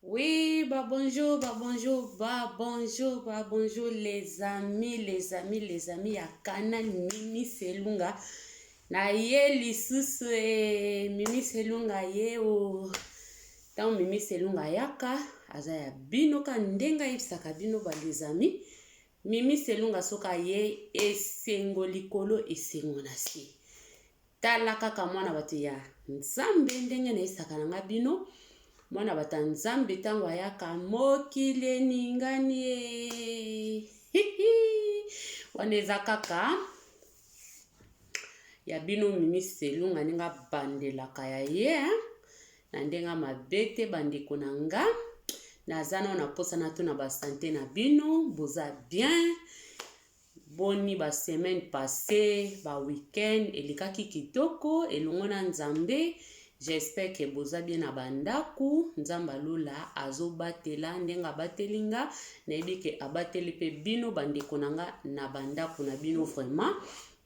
Oui, bonjour les amis ya canal Mimi Selunga. Na ye lisusu Mimi Selunga ye o. Tant Mimi Selunga yaka aza ya bino ka ndenga yebisaka bino ba les amis. Mimi Selunga soka ye esengo likolo esengo na se. Tala kaka mwana bato ya nzambe ndenge na yebisaka na bino. Mwana bata nzambe tango ayaka mokili eningani wana eza kaka ya bino Mimi Selunga ninga bandelaka ya ye na ndenga mabe te bandeko na nga naza na posa na tuna ba santé na bino boza bien boni ba semaine passée ba week-end elikaki kitoko elongo na nzambe. J'espère que boza bien na bandaku nzamba lola azobatela ndenga batelinga na yebi ke abateli pe bino bandeko nanga na bandaku na bino vraiment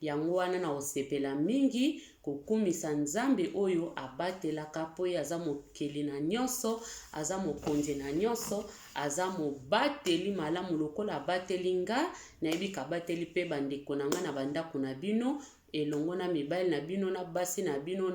yango wana na osepela mingi kokumisa nzambe oyo abatelaka po aza mokeli na nyonso aza mokonzi na nyonso aza mobateli malamu lokola abatelinga na yebi ka bateli pe bandeko nanga na bandaku na bino elongo na mibali na bino na basi na bino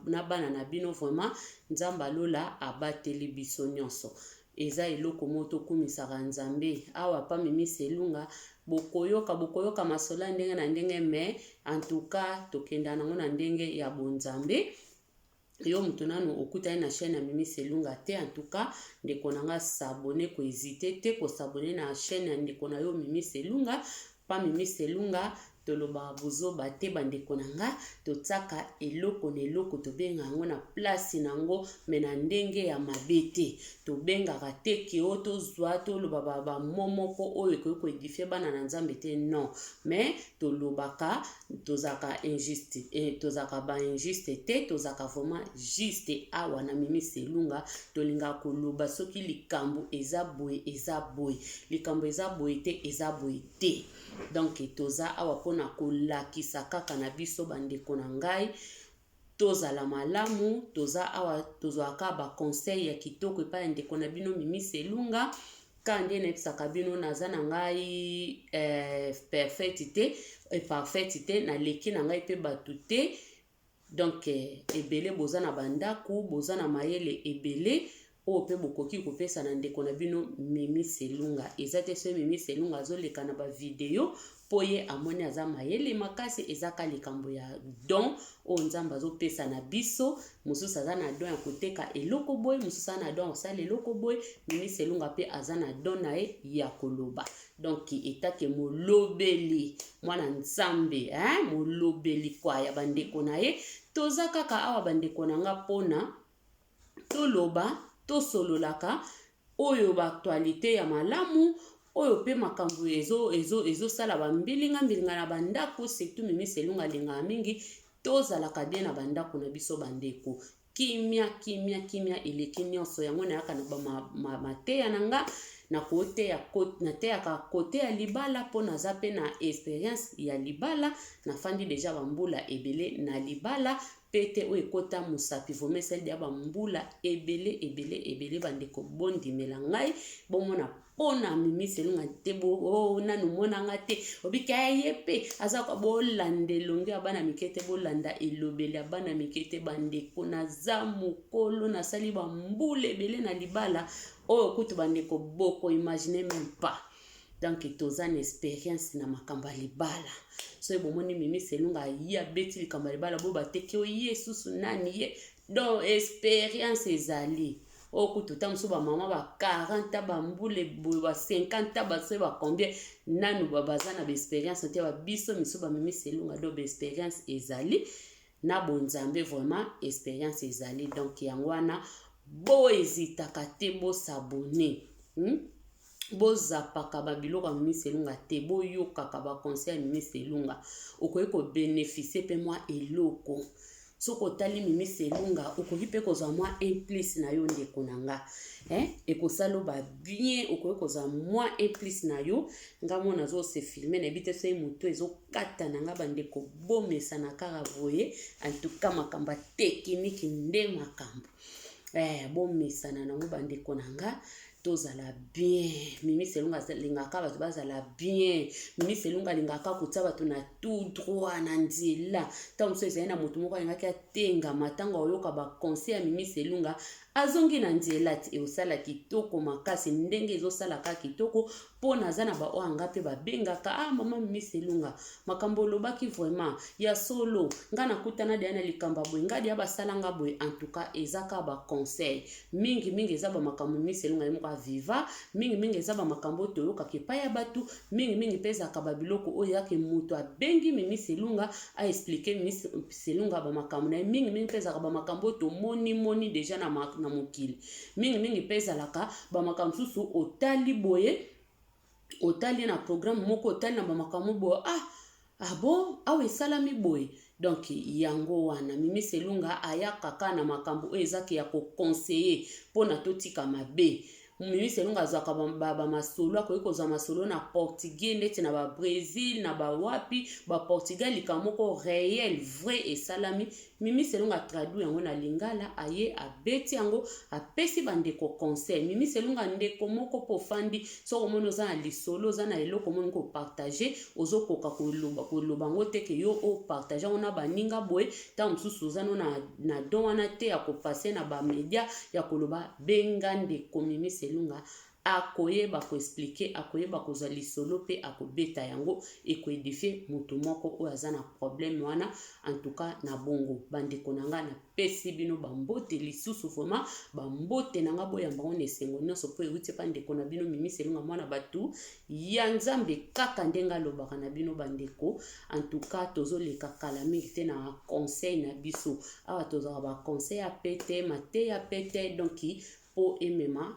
na bana na bino vraiment nzamba lola abateli biso nyonso eza eloko moto kumisaka nzambe awa pa Mimi Selunga bokoyoka masola ndenge na ndenge mais en tout cas tokenda nango na ndenge ya bonzambe yo mutu nanu okutani na chaîne ya Mimi Selunga te en tout cas ndeko nanga s'abonner ko hésiter te ko s'abonner na chaîne ya ndeko na yo Mimi Selunga pa Mimi Selunga toloba bozo bate bandeko nanga totsaka eloko na eloko tobenga yango na place nango mena ndenge ya mabete tobengaka te ke o tozwa toloba ba momoko oyo ko edifie bana na nzambe te non mais tolobaka tozaka injuste tozaka ba injuste te tozaka vraiment juste awa na Mimi Selunga tolinga koloba soki likambo eza boye likambo eza boye te eza boye te donc toza awa pona kolakisa kaka na biso bandeko na ngai tozala malamu toza awa tozwaka ba conseil ya kitoko epai ndeko na bino Mimi Selunga kande na ebisaka bino naza na ngai parfaite te na leki na ngai pe batu te donc ebele boza na bandaku boza na mayele ebele o pe bokoki kopesa na ndeko na bino Mimi Selunga eza te so Mimi Selunga azoleka na ba video po ye amoni aza mayele makasi ezaka likambo ya don o nzamba azopesa na biso mosusu aza na don ya koteka eloko boy mosusu aza na don osala eloko boy Mimi Selunga pe aza na don na ye ya koloba donc etake molobeli mwana nzambe molobeli kwa ya bandeko na ye toza kaka awa bandeko na nga pona toloba tosololaka oyo ba actualité ya malamu oyo pe makambo ezo sala ba mbilinga na bandako surtout Mimi Selunga linga mingi tozalaka bien na bandako na biso bandeko kimia eleki nyonso yango na yaka na ba mateya nanga na kote ya kote ya libala po naza pe na experience ya libala na fandi deja bambula ebele na libala pete o ekota musapi vomesel dia bambula ebele bandeko bondimela ngai bomona pona Mimi Selunga te bo nanu mona nga te obika ye pe aza ko bolandelonge abana mikete bolanda elobeli abana mikete bandeko na zamu kolo na sali bambula ebele na libala oyo kutu bandeko boko imaginer même pas donc toza na expérience na makambo ya libala so bomoni Mimi Selunga ya beti likambo ya libala bo bateke o yesusu nani ye donc expérience ezali okutu tamusu ba mama ba 40 ba mbule ba 50 ba se ba combien nanu baza na expérience te ba biso miso ba Mimi Selunga do expérience ezali na bonzambe vraiment expérience ezali donc yango wana bo ezitaka te bo s'abonner bozapaka babiloko ya Mimi Selunga te boyokaka ba conseil ya Mimi Selunga okoki ko bénéficier pe moi eloko soko tali Mimi Selunga okoki pe kozwa moi implice na yo ndeko nanga ekosalo ba bien okoki kozwa moi implice na yo ngamo nazo se filmer na bite se muto ezokata nanga bandeko bomesa na kaka boye en tout cas makamba technique nde makambo bomesana nango bandeko na nga tozala bien. Mimi Selunga lingaka bato bazala bien. Mimi Selunga lingaka kotia bato na tout droit na nzela. Ta moso ezali na moto moko alingaki atenga matanga oyoka ba conseil ya Mimi Selunga azongi na nzela ti osala kitoko makasi ndenge ezosalaka kitoko po naza na ba oanga pe babengaka mama Mimi Selunga makambo lobaki vraiment ya solo nga nakutana dia na likamba boye nga dia basalanga boye en tout cas ezaka ba conseil mingi eza ba makambo Mimi Selunga moko viva mingi eza ba makambo toyoka ke pa ya batu mingi peza ka babiloko oyo yake muto abengi Mimi Selunga a expliquer Mimi Selunga ba makambo na mingi peza ka ba makambo to moni déjà na mokili mingi peza laka ba makambo susu otali boye otali na programme moko otali na ba makambo boye bon awe salami boye donc yango wana Mimi Selunga aya kaka na makambo oyo ezaki ya ko conseiller pona totika mabe. Mimi Selunga azwaka ba masolo akoki kozwa masolo na portugais neti na ba Brésil na ba wapi ba Portugal likamoko réel vrai et salami Mimi Selunga traduit yango na lingala aye abeti yango apesi bandeko conseil. Mimi Selunga ndeko moko pofandi soko mono za na lisolo za na eloko mono ko partager ozokoka koloba ngo te ke yo o partager ona baninga boye ta msusu za no na don wana te ya ko passer na ba media ya koloba benga ndeko Mimi Selunga akoyeba ko expliquer akoyeba kozwa lisolo pe akobeta yango ekoedifie mutu moko oyo aza na problème wana en tout cas na bongo bandeko nanga na pesi bino bambote lisusu vraiment bambote nanga boyamba on esengo nyonso po euti pa ndeko na bino Mimi Selunga mwana batu ya nzambe kaka ndenga lobaka na bino bandeko en tout cas tozoleka kala mingi te na conseil na biso awa tozaka ba conseil ya pete mate ya pete donc po emema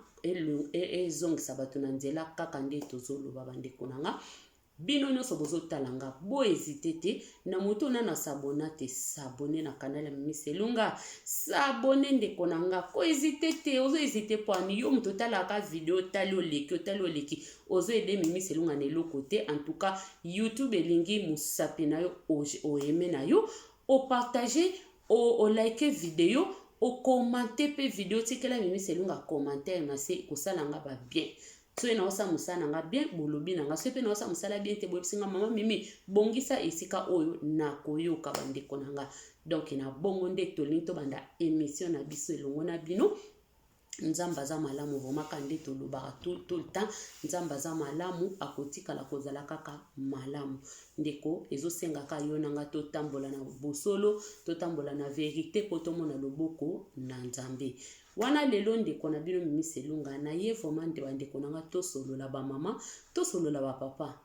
ezongisa bato na nzela kaka nde tozoloba bandeko nanga bino nyonso bozotalanga bo hésité te na moto na sabona te sabone na canal ya Mimi Selunga sabone ndeko nanga ko hésité te ozo hésité po ani yo moto talaka video tali oleki ozo aider Mimi Selunga na eloko te en tout cas YouTube elingi musapi na yo oeme na yo o partager o like vidéo o commenter pe vidéo tikela Mimi Selunga commentaire na se kosalanga ba bien so na osa musala nga bien bolobi nanga so pe na osa musala bien te boyebisinga mama Mimi bongisa esika oyo na koyoka bandeko nanga donc na bongo nde tolingi tobanda émission na biso elongo na bino nzamba za malamu vomaka nde tolobaka tout le temps nzamba za malamu akotikala kozala kaka malamu ndeko ezosengaka yo nanga totambola na bosolo totambola na vérité po tomona loboko na nzambe wana lelo ndeko na bino Mimi Selunga na ye vraiment nde bandeko nanga tosolola ba mama tosolola ba papa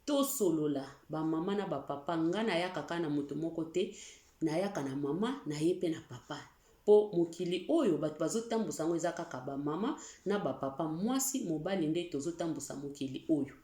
tosolola ba mama na ba papa ngana ya kaka na moto moko te na yaka na mama na ye pe na papa po mokili oyo bato bazotambusa ngo eza kaka ba mama na ba papa mwasi mobali nde tozotambusa mokili oyo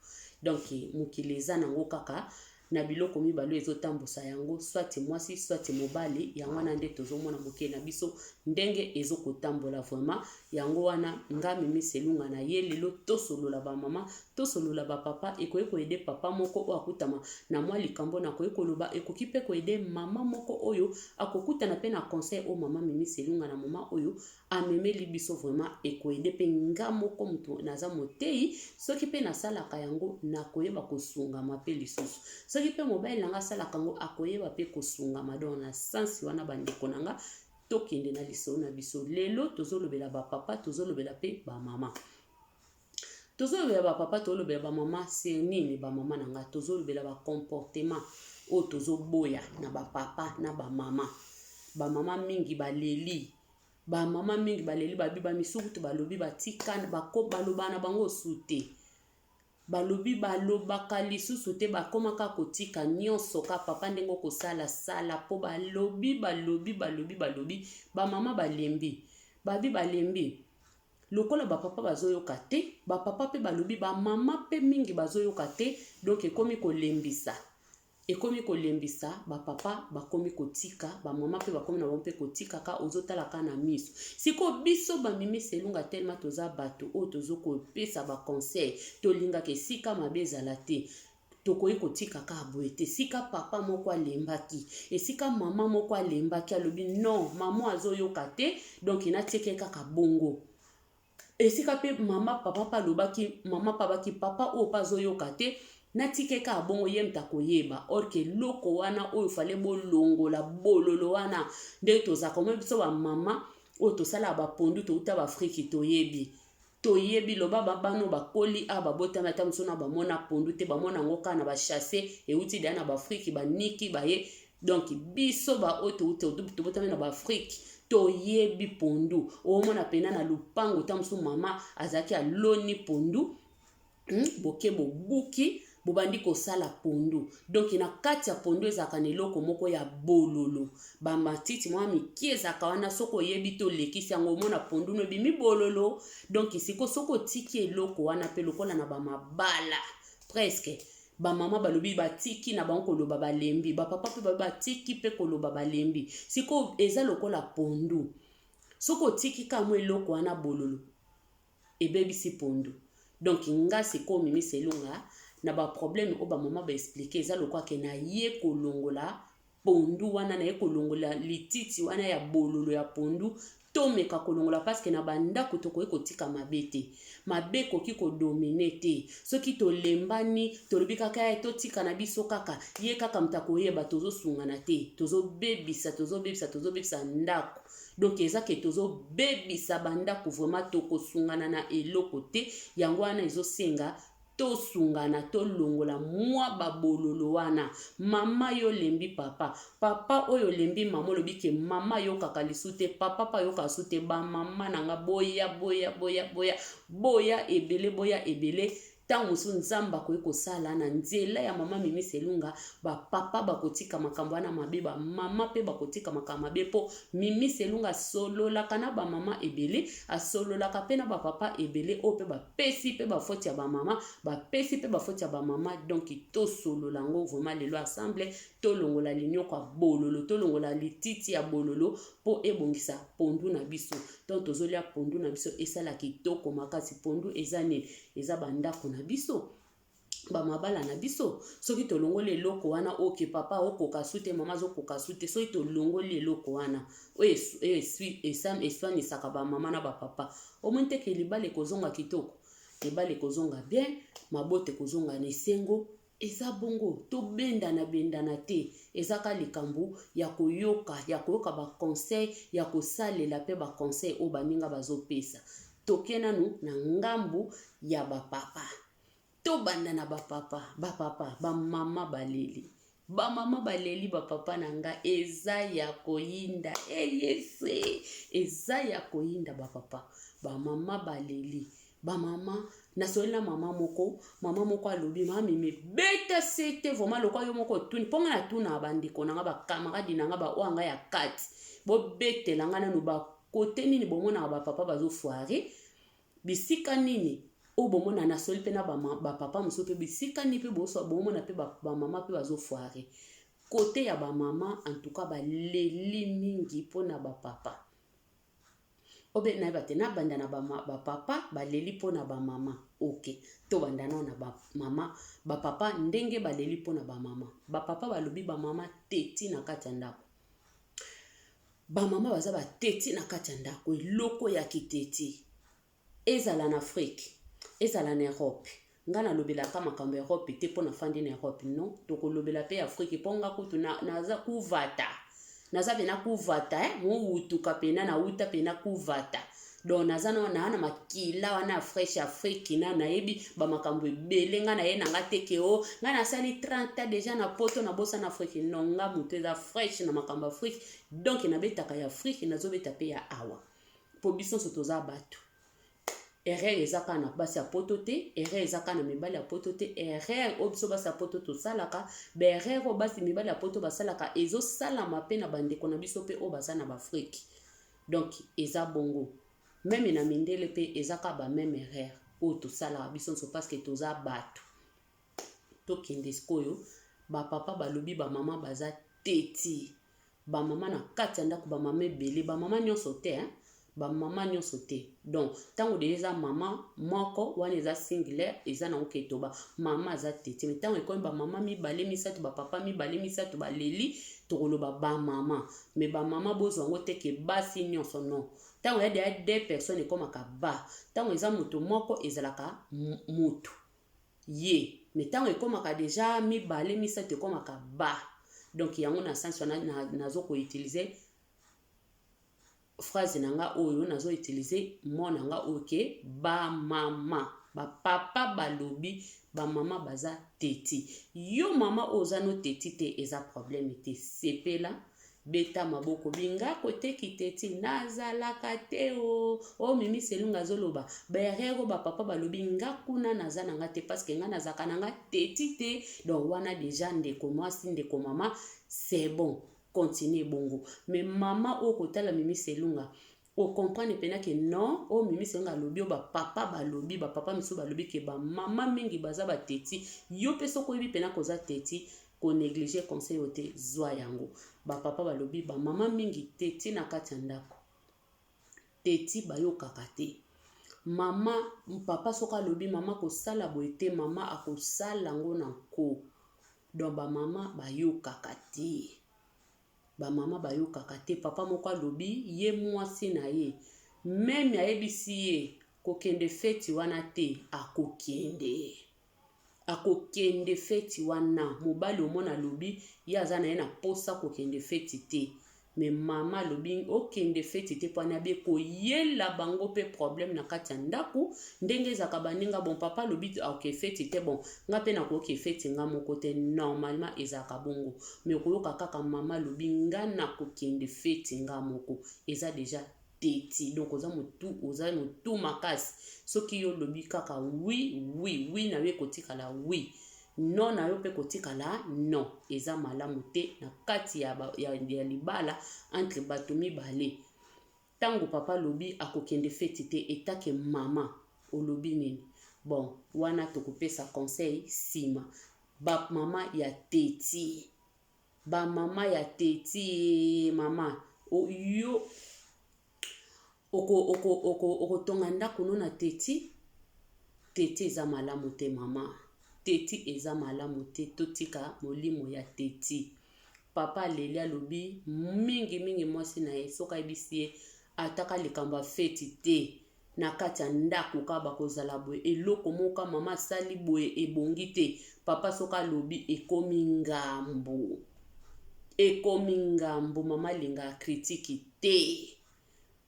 donc mokili eza nango kaka na biloko mibalo ezotambusa yango soit mwasi soit mobali yango wana nde tozomona mokili na biso ndenge ezokotambola vraiment yango wana nga Mimi Selunga na ye lelo tosolola ba mama tosolola ba papa ekoki koede papa moko oyo akutama na mwa likambo na koki koloba ekoki pe koede mama moko oyo akokutana pe na conseil o mama Mimi Selunga na mama oyo amemeli biso vraiment ekoede pe nga moko mutu naza motei soki pe nasalaka yango na koyeba kosungama pe lisusu soki pe mobile nanga salaka ngo akoyeba pe kosungama don na sensi wana bandeko nanga tokende na lisolo na biso lelo tozolobela ba papa tozolobela pe ba mama tozolobela ba papa tozolobela ba mama c'est nini ba mama nanga tozolobela ba comportement o tozoboya na ba papa na ba mama mingi baleli ba mama mingi baleli babiba misukutu balobi batikana bako baloba na bango sute balobi balobaka lisusu te bakomaka kotika nyonso ka papa ndengo kosala sala po balobi ba mama balembi babi balembi lokola ba papa bazoyoka te ba papa pe balobi ba mama pe mingi bazoyoka te donc ekomi kolembisa ba papa bakomi kotika ba mama pe bakomi na bompe kotika ka ozotala ka na miso siko biso ba Mimi Selunga tellement toza bato o tozoko pesa ba conseil tolinga ke sika mabeza la te tokoki kotika kaka boye te. Sika papa moko alembaki esika mama moko alembaki alobi non mama azoyoka te donc natieke kaka bongo. Esika pe mama papa pa lobaki mama pabaki papa oyo pa azoyoka te natike kaka bongo ye mta koyeba. Or ke loko wana oyo fale bolongola bololo wana nde tozaka mo biso ba mama oyo tosala ba pondu touta ba Afrique toyebi loba babano bakoli a babotama ata mosusu na bamona pondu te bamona ngo kaka na bachasse euti deya na baafrike baniki baye. Donc biso ba oyo tobotami na baafrike toyebi pondu. Omona pena na lupango ta mosusu mama azalaki aloni pondu boke bobuki bobandi kosala pondu. Donc na kati ya pondu ezalaka na eloko moko ya bololo bamatiti mwa miki ezalaka wana soko oyebi to lekisi yango omona pondu no ebimi bololo. Donc siko soko otiki eloko wana pe lokola na bamabala presque bamama balobi batiki na bango koloba balembi bapapa pe batiki pe koloba balembi. Siko eza lokola pondu soko otiki kamwe eloko wana bololo ebebisi pondu. Donc nga siko mimi selunga na ba problème o ba mama ba expliquer eza lokwa ke na ye kolongola pondu wana na ye kolongola lititi wana ya bololo ya pondu to meka kolongola parce que na banda kotokoyi kotika mabete mabe koki ko dominer te. Soki to lembani to lobi kaka to tika na biso kaka ye kaka mtako yeba tozo sungana te tozo bebisa ndako. Donc eza ke tozo bebisa banda ko vraiment to ko sungana na eloko te yango wana ezo senga to sungana to longola mwa babololo wana. Mama yo lembi papa papa oyo lembi mama lobi ke mama yo kaka lisute papa pa yo kasute ba mama nanga boya ebele tango su nzamba ko sala na nzela ya mama mimi selunga ba papa bakotika makambo na mabe ba mama pe bakotika makambo mabe po mimi selunga solola kana ba mama ebele asolola ka pe na ba papa ebele o pe ba pesi pe ba foti ya ba mama ba pesi pe ba foti ya ba mama. Donc to solola ngo vraiment lelo assemble to longola linyo kwa bololo to longola lititi ya bololo po ebongisa pondu na biso. Donc tozolia pondu na biso esala kitoko makasi. Pondu eza bandako na biso ba mabala na biso. Soki to longole eloko wana oke papa okoka sute mama zokoka sute soki to longole eloko wana eswani saka ba mama na ba papa omonte ke libale kozonga kitoko libale kozonga bien mabote kozonga na esengo eza bongo to bendana te ezaka likambu ya koyoka ba conseil ya kosalela pe ba conseil o baninga bazopesa. Tokena nu na ngambu ya ba papa to banda na ba papa ba mama baleli ba papa nanga eza ya koyinda yese eza ya koyinda ba papa ba mama baleli ba mama nasolela mama moko alobi mami me beta sete vraiment lokwa yo moko tuni ponga na tuna bandiko nanga ba camarade nanga ba oanga ya kati bo betela ngana no ba kote nini bomona ba papa bazo foire bisika nini o bomona na soli pe na ba papa muso pe bisika ni pe boso bomona pe ba mama pe bazo foire côté ya ba mama en tout cas ba leli mingi pona ba papa obe na bate na banda na ba papa ba leli pona ba mama. OK to banda na ba mama ba papa ndenge ba leli pona ba mama ba papa balobi ba mama teti na kati ya ndako ba mama baza ba teti na kati ya ndako eloko ya kiteti ezala na Afrique ezala na Europe ngana lobela kama makambo ya Europe te pona fandi na Europe non to lobela pe Afrique ponga kutu naza kuvata naza pena kuvata mo utuka pena na uta pena kuvata donc naza na makila wana fresh Afrique na yebi ba makambo ebele ngana ye nanga teke o ngana sali 30 ans déjà na poto na bosa na Afrique non nga mutu eza fresh na makambo Afrique donc na betaka ya Afrique nazo beta pe ya awa po biso sotoza batu. Erreur ezaka na basi ya poto te erreur ezaka na mibali ya poto te erreur obiso basi ya poto to salaka be erreur o basi mibali ya poto basalaka ezo sala mape na bandeko na biso pe o basa na Afrique. Donc eza bongo même na mindele pe ezaka ba même erreur o to sala biso so parce que toza batu to kende skoyo ba papa balobi ba mama baza teti ba mama na kati ya ndako ba mama ebele ba mama nyonso te ba mama nyonso te. Donc tango deja mama moko wana eza singulier eza na oke toba mama aza teti. Mais tango ekomi ba mama mibale misato ba papa mibale misato ba leli tokoloba ba mama. Mais ba mama bozwa ngo te ke basi nyonso non. Tango ya de deux personnes ekomaka ba. Tango eza moto moko ezalaka moto. Ye. Mais tango ekomaka deja mibale misato ekomaka ba. Donc yango na sens wana nazo ko utiliser phrase nanga oyo nazo utiliser mo nanga oke ba mama ba papa balobi ba mama baza teti. Yo mama oza no teti te eza problème te sepela beta maboko binga kote kiteti nazalaka te o mimi selunga zoloba berero ba papa balobi nga kuna nazana nga te parce que nga nazaka nanga teti te. Donc wana déjà ndeko mwasi ndeko mama c'est bon. Continuer bongo. Mais maman au kotala mimi selunga o comprendre pena que non o mimi selunga lobi o ba papa balobi ba papa miso balobi ke ba mama mingi baza ba teti yo peso ko yebi pena koza teti ko négliger conseil ote zwa yango ba papa balobi ba mama mingi teti na kati ndako teti bayokaka te. Mama papa soka lobi mama ko sala boete mama akosala ngo na ko. Donc ba mama bayokaka te. Ba mama bayokaka te. Papa moko alobi ye mwasi na ye même ayebisi ye kokende feti wana te akokende feti wana mobali omona lobi ye aza na ye na posa kokende feti te. Mais mama lobi okende feti te pwana be koyela bango pe problème na kati ya ndako ndenge ezaka baninga bon papa lobi ok feti te bon nga pe na koke feti nga moko te normalement ezaka bongo. Mais koyoka kaka mama lobi nga na kokende feti nga moko eza déjà teti. Donc oza motu makasi soki yo lobi kaka oui na yo kotikala oui non na yo pe kotikala non eza malamu te na kati ya libala entre bato mibale. Tango papa lobi akokende feti te etake mama olobi nini bon wana tokopesa conseil sima ba mama ya teti mama yo oko tonga ndako no na teti eza malamu te mama. Teti eza malamu te totika molimo ya teti. Papa leli alobi mingi mwasi na ye soka ebisi ye ataka likambo feti te na kati ya ndako ka bakozala boye eloko moka mama sali boye ebongi te. Papa soka alobi ekomi ngambo mama linga critique te.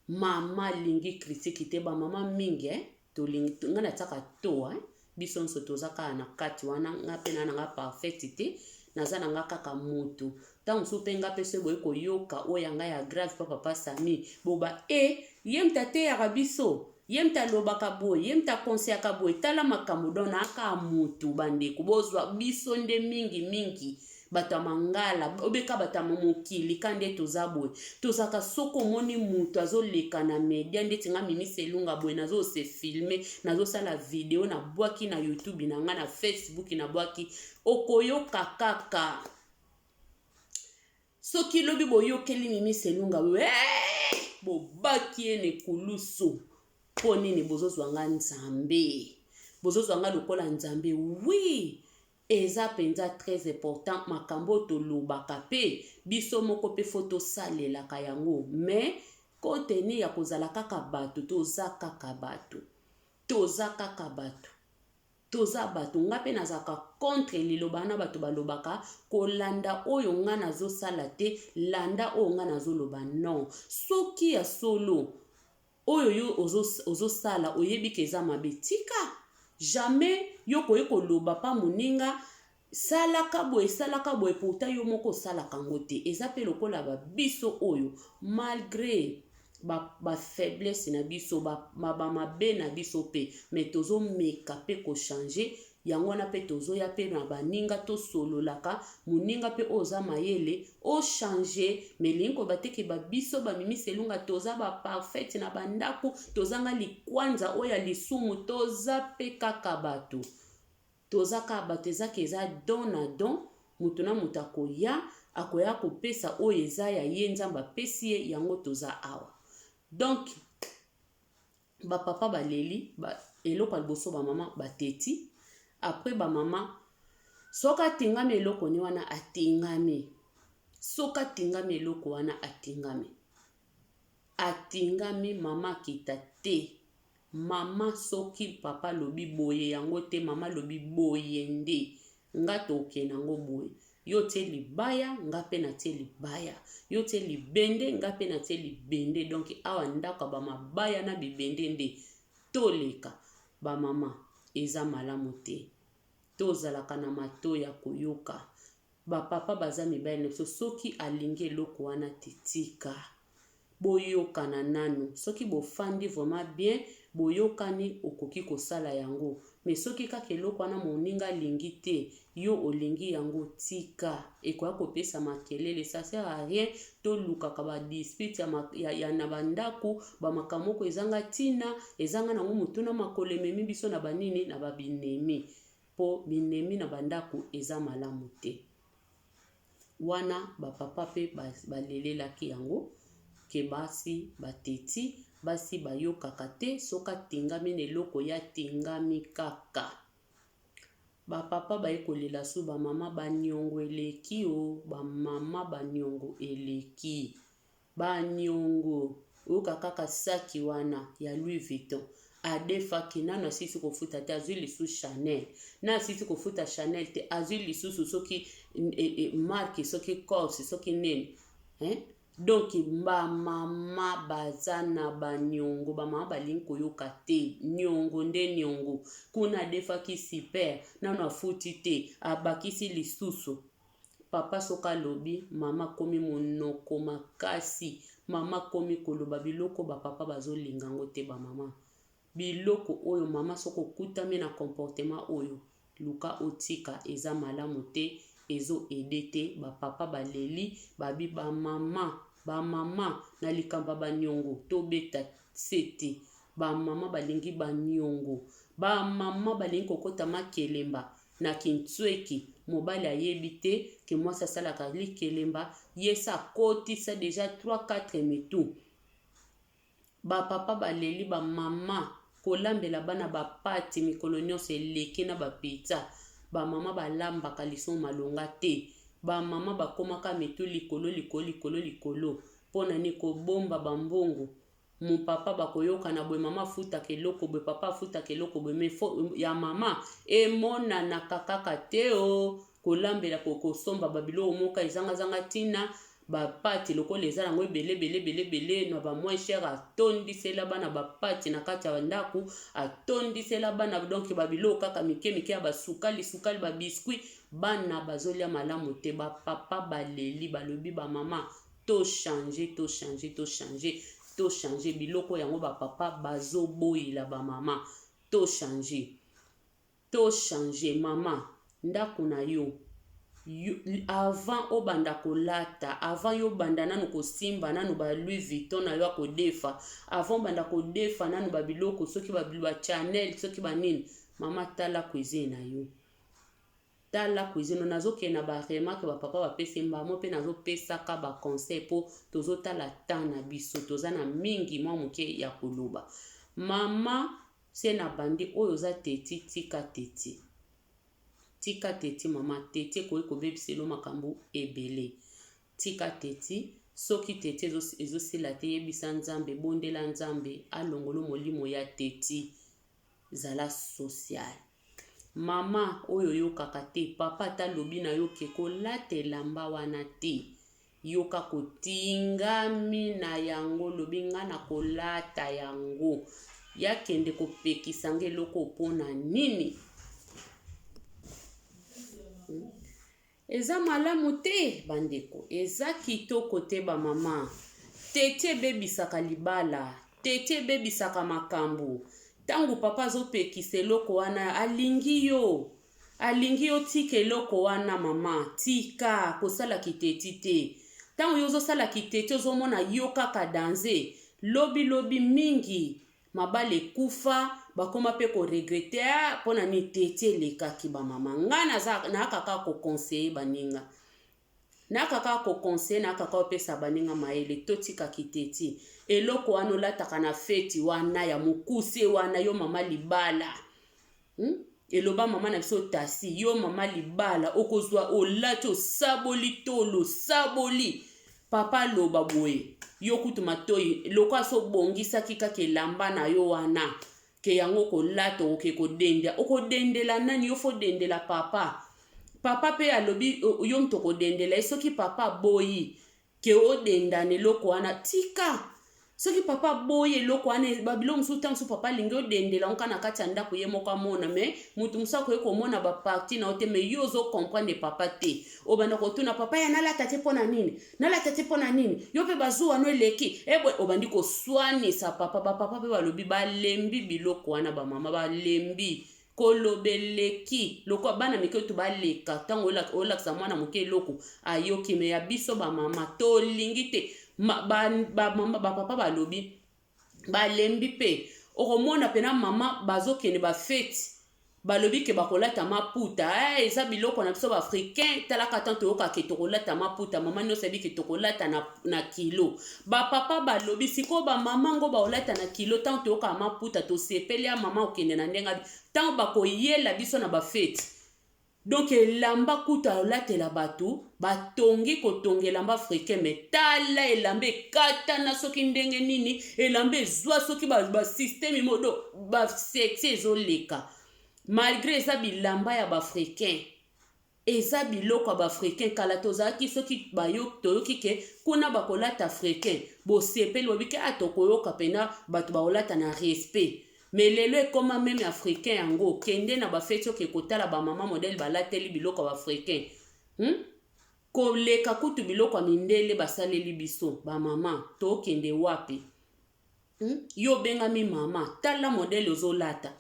Mama lingi critique te ba mama mingi tolingi ngana taka to biso nso tozaka na kati wana nga pe na nga parfait te naza na nga kaka moto tango so penga pese boye koyoka oyanga ya grave papa Sami boba ye mtate ya biso ye mtalobaka boye ye mtakonseyaka boye tala makambo dona aka moto bandeko bozwa biso nde mingi bato mangala obeka bato mokili kande tozaboye tozaka soko moni mutu azoleka na media ndeti nga mimi selunga boye nazo se filmer nazo sala video na bwaki na YouTube na nga na Facebook na bwaki okoyoka kaka soki lobi boyokeli mimi selunga bobaki ene kulusu po nini bozozwanga nzambe bozozwanga lokola nzambe oui eza penza très important makambo tolobaka pe biso moko pe foto salelaka yango mais koteni ya kozala kaka bato toza bato nga pe nazaka contre liloba na bato balobaka kolanda oyo nga nazosala te landa oyo nga nazoloba non soki ya solo oyo yo ozosala oyebi ke eza mabe tika jamais yo koye koloba pa moninga salaka boye pourtant yo moko salaka ngo te eza pe lokola ba biso oyo malgré ba faiblesse na biso ba mabe na biso pe mais tozo meka pe ko changer yango na pe tozo ya pe na baninga to sololaka moninga pe oza mayele o changer mais linko bateke ba biso ba mimi selunga toza ba parfait na bandako tozanga likwanza oya lisumu toza pe kaka bato toza ka bato ezaka eza don na don mutu na mutu akoya kopesa oyo eza ya ye nzamba pesi ye yango toza awa. Donc ba papa baleli eloko liboso ba mama bateti. Après ba mama soka tingami eloko ni wana atingami. Soka tingami eloko wana atingami. Atingami mama kita te. Mama soki papa lobi boye yango te, mama lobi boye nde. Nga toke nango boye. Yo te libaya, nga pe na te libaya. Yo te libende, nga pe na te libende. Donc awa ndaka ba mabaya na bibende nde. Toleka ba mama eza malamu te. Tozalaka na mato ya koyoka. Ba papa baza mibaya neso soki alingi eloko wana titika. Boyoka na nanu. Soki bofandi vraiment bien, boyokani okoki kosala yango. Mais soki kaka eloko wana moninga lingi te, yo olingi yango tika. Ekoya kopesa makelele, ça sert à rien. To lukaka ba dispute ya na bandaku, ba makamoko ezanga tina, ezanga nango mutuna makole memi biso na banini na babinemi. Po binemi na bandaku eza malamu te. Wana ba papa pe balelelaki yango ke basi bateti basi bayokaka te soka tingami neloko ya tingami kaka. Ba papa bayekolela su ba mama baniongo eleki o, ba mama baniongo eleki. Baniongo oka kaka saki wana ya Louis Vuitton. Adefaki nano asisi kofuta te azwi lisu Chanel. Na asisi kofuta Chanel te azwi lisu soki marque soki Corse soki nene. Donc ba mama bazana ba nyongo ba mama balingi koyoka te nyongo nde nyongo kuna defaki super nano afuti te abakisi lisusu. Papa soka lobi mama komi monoko makasi, mama komi koloba biloko ba papa bazolinga ngo te ba mama. Biloko oyo mama soko kutami na comportement oyo luka otika eza malamu te, ezo edete ba papa baleli babi ba mama na likamba ba nyongo to beta sete. Ba mama balingi ba nyongo, ba mama balingi kokota makelemba na kintsweki. Mobali ayebi te ke mwasi asalaka likelemba yesa kotisa deja 3-4 mitu. Ba papa baleli ba mama kolambela bana bapati mikolo nyonso eleki na bapita. Ba mama balambaka liso malonga te. Ba mama bakomaka mitu likolo pona ni kobomba bambongo. Mon papa bakoyoka na bwe mama futa keloko bwe papa futa keloko bwe mefo ya mama emona na kakaka teo kolambela kokosomba babilo omoka ezanga tina bapati lokola eza nango ebele na ba moins cher atondisela bana bapati na kati ya ndaku atondisela bana donc babilo kaka mike ya basukali ba biscuit bana bazolia malamu te. Ba papa baleli balobi ba mama to changer biloko yango ba papa bazoboyila ba mama to changer mama ndaku na yo avant obanda kolata, avant yo banda nanu kosimba nanu ba Louis Vuitton na yo kodefa, avant banda kodefa nanu ba biloko soki ba Chanel soki ba nini, mama tala cuisine na yo. Tala cuisine nazoke na ba remarque ba papa ba pesi mbamo pe nazo pesa ka ba conseil po tozo tala tana biso tozana mingi mwa muke ya koloba. Mama se na bandi oyo za teti tika teti mama teti ko bebiselo makambo ebele. Tika teti soki teti ezosila te yebisa nzambe bondela nzambe alongolo molimo ya teti zala social. Mama oyo yokaka te papa talobi na yo ke kolatela mba wana te yoka kotingami na yango lobi nga na kolata yango yakende kopekisa ngeloko pona nini. Eza malamu te bandeko, eza kitoko te ba mama. Tete bebisaka libala, tete bebisaka makambo. Tangu papa zo pekisa eloko wana alingi yo tika eloko wana mama tika kosala kiteti te. Tangu yo sala kiteti ozomona yo kaka danse lobi mingi mabale kufa bakoma pe ko regretter pona ni tete lekaki ba mama nga na kaka ko conseiller baninga na kaka ko conseil na kaka opesa baninga maele totika kiteti eloko wana olataka na feti wana ya mokuse wana yo mama libala eloba mama na biso tasi yo mama libala okozwa olati osaboli tolo saboli papa loba boye yo kutu matoi loko aso bongisaki kaka elamba na yo wana ke yango kolata oke okodendela nani yo fo dendela papa pe alobi yo mto kodendela soki papa boyi ke odendane loko wana tika soki papa boye eloko wana babilo musu tanso papa lingi odendela onka na kati ya ndako ye moko amona me mutu musu akoki komona baparti na yo te me yo ozo comprendre papa te obanda kotuna papa ya nalata te mpona nini yo mpe bazwa wana eleki ebwe obandi koswanisa papa bapapa mpe balobi balembi biloko wana bamama balembi kolobeleki loko bana mike to baleka tango olakisa mwana moke eloko ayoki me ya biso bamama tolingi te bamama bapapa balobi balembi pe okomona pena mama bazokende bafeti balobi ke bakolata maputa eza biloko na biso baafricain talaka tanto yoka ke tokolata maputa mama nyonso yebi ke tokolata na kilo bapapa balobi siko bamama ngo baolata na kilo tanto yoka maputa tosepeli ya mama okende na ndenga tango bakoyela biso na bafeti donc elamba kuta olatela bato batongi kotonga elamba africain me tala elamba ekatana soki ndenge nini elamba ezwa soki basysteme modo basexe ezoleka malgré eza bilamba ya baafricain eza biloko ya baafricain kala tozalaki soki toyoki ke kuna bakolata africain bosepeli bobike atokoyoka pena bato baolata na respect mais lelo ekoma meme africain yango kende na bafeti oke kotala bamama modele balateli biloko ya baafricain koleka kutu biloko ya mindele basaleli biso bamama tokende wapi yo bengami mama tala modele ozolata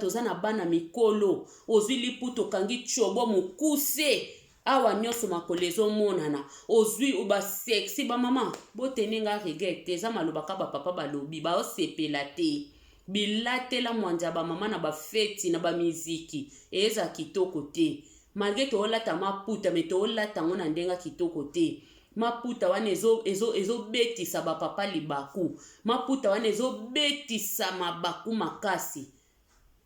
oza na bana mikolo ozwi liputa okangi tiobo mokuse awa nyonso makolo ezomonana ozwi basexi bamama boteninga regret eza malobaka bapapa balobi baosepela te bilatela mwanja bamama na bafeti na bamiziki eza kitoko te malgré toolata maputa me toolata ngo na ndenga kitoko te maputa wana ezobetisa bapapa libaku maputa wana ezobetisa mabaku makasi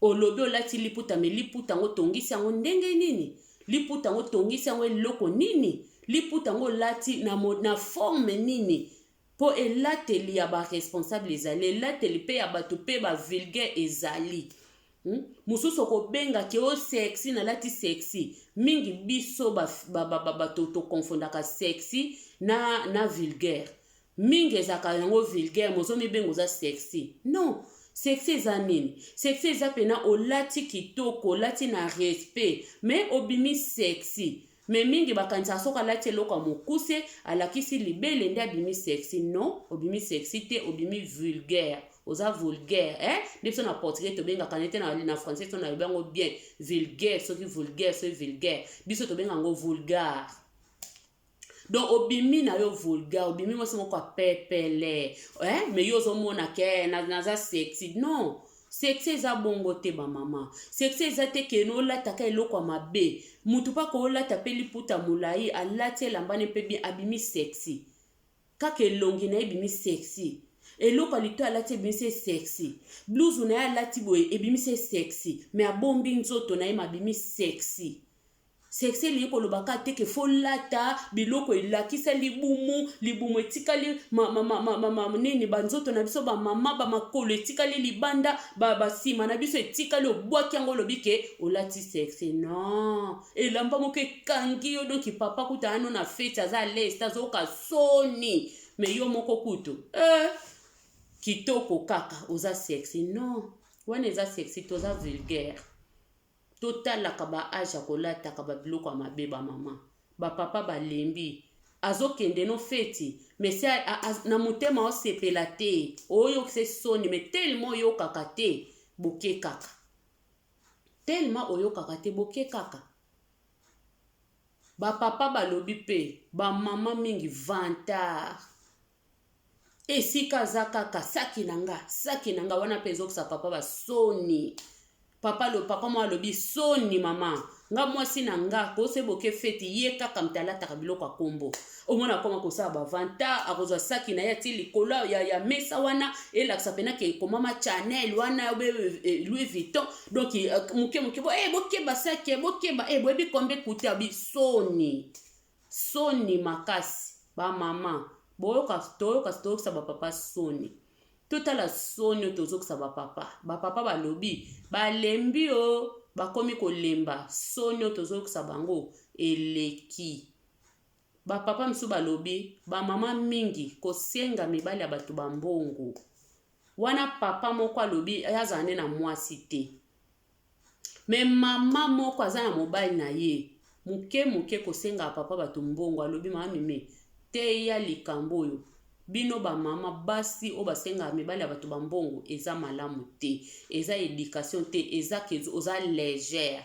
olobi olati liputa me liputa ngo tongisi yango ndenge nini liputa ngo tongisi yango eloko nini liputa ngo lati na forme nini po elateli ya baresponsable ezali elateli pe ya bato pe bavulgaire ezali mususu kobenga ke o sexy na lati sexy mingi biso bato tokofondaka sexy na vulgaire mingi ezaka yango vulgaire mozomi bengo za sexy non sexy eza nini sexy eza pena olati kitoko olati na respect mais obimi sexy mais mingi bakanisa soka alati eloko ya mokuse alakisi libele nde abimi sexy non obimi sexy te obimi vulgaire oza vulgaire nde biso na portugais tobengaka nete na français to na yobango bien vulgaire soki vulgaire biso tobenga yango vulgare donc obimi na yo vulgaire obimi mwasi moko apepele mais yo ozomona ke naza sexy non sexy eza bongo te bamama sexy eza te keno olataka eloko ya mabe mutu pa koolata pe liputa molai alati elambani mpe bien abimi sexy kaka elongi na ye ebimi sexy eloko alito alati ebimisi sexy blouse na ye alati boye ebimisi sexy mais abombi nzoto na ye mabimi sexy liye kolobaka te ke folata biloko elakisa libumu etikali nini banzoto na biso bamama bamakolo etikali libanda basima na biso etikali obwaki yango olobi ke olati sexy non elamba moko ekangi yo donki papa kuta ano na feti aza leste azoka soni me yo moko kutu kitoko kaka oza sexy non wana eza sexy toza vulgaire totalaka baage ya kolataka babiloko ya mabe bamama bapapa balembi azokende no feti mais na motema osepela te oyokisa soni mais tellement oyokaka te boke kaka tellement oyokaka te boke kaka bapapa balobi pe bamama mingi vantard esika aza kaka saki na nga wana mpe ezokisa papa basoni papa mo alobi soni mama nga mwasi na nga kose boke feti ye kaka mtalataka biloko akombo omona koma kosala bavanta akozwa saki na ye ti likolo ya mesa wana elakisa pena ke komama Chanel wana Louis Vuitton donc muke bo bokeba saki bokeba boyebi kombe kuta bi soni makasi ba mama boyoka toyoka ba papa soni totala soni tozokisa ba papa balobi balembi bakomi kolemba soni tozokisa bango eleki ba papa msu balobi ba mama mingi kosenga mibali ya bato bambongo wana papa moko alobi azane na mwasi te me mama moko azana mobali na ye muke kosenga papa bato mbongo alobi mama mime te ya likambo oyo bino ba mama basi o basenga mibali ya bato bambongo eza malamu te eza education te eza kezo oza légère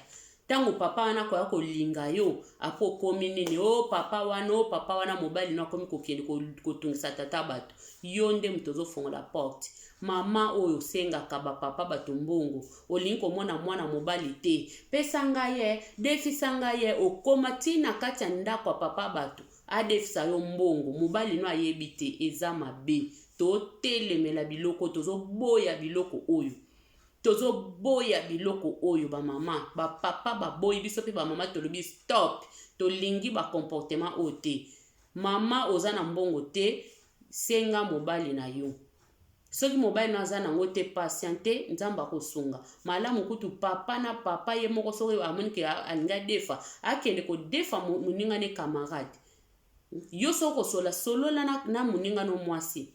tango papa wana koya kolinga yo apo komi nini papa wana mobali na komi kokende kotungisa tata bato yo nde mutozo fongola porte mama oyo sengaka ba papa bato mbongo olingi komona mwana mobali te pesa ngaye defisa ngaye okoma tina kati ya ndako ya papa bato adefisa yo mbongo mobali no ayebi te eza mabe totelemela biloko tozoboya biloko oyo ba mama ba papa baboyi biso pe ba mama tolobi stop tolingi ba comportement oyo te mama oza na mbongo te senga mobali na yo soki mobali na aza nango te patiente nzambe akosunga malamu kutu papa na papa ye moko soki amoni ke alinga defa akende kodefa moninga ne camarade yo soko solola na moninga no mwasi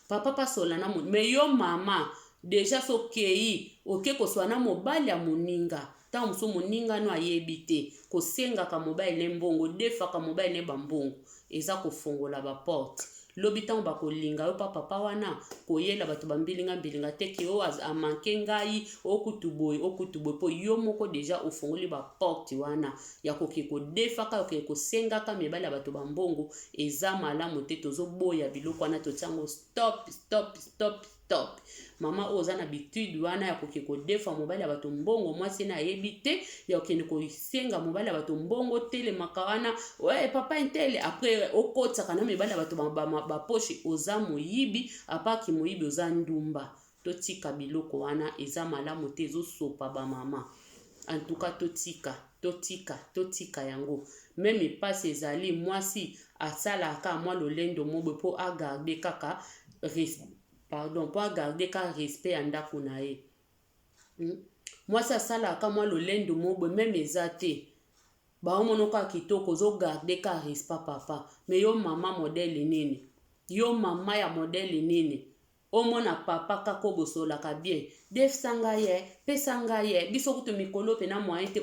papa pasola na me yo mama deja sokei oke koswa na mobali ya moninga ta muso moninga no ayebi te kosenga ka mobali ne mbongo defa ka mobali ne bambongo eza kofongola ba porte lobi tango bakolinga yo papa wana koyela bato bambilinga te ke o amanke ngai okutuboy po yo moko deja ofongoli ba porte wana ya koke kodefa ka oke kosenga ka mibali ya bato bambongo eza malamu te tozoboya biloko wana totiango stop mama oza na habitude wana ya koke kodefa mobali ya bato mbongo mwasi na ayebi te ya okende kosenga mobali ya bato mbongo telemaka wana papa intele apres okotaka na mibali ya bato baposhe oza moyibi apaki moyibi oza ndumba totika biloko wana eza malamu te ezosopa ba mama antuka totika yango meme pasi ezali mwasi asalaka mwa lolendo mobwe po agarde kaka po agarde ka respect ya ndako na ye mwasi asalaka mwa lolendo mobwe meme eza te baomonoka kitoko ozogarde ka respect papa me yo mama modele nini yo mama ya modele nini omona papa kako bosolaka bien defsanga ye pesanga ye biso kutu mikolo pe na moyen te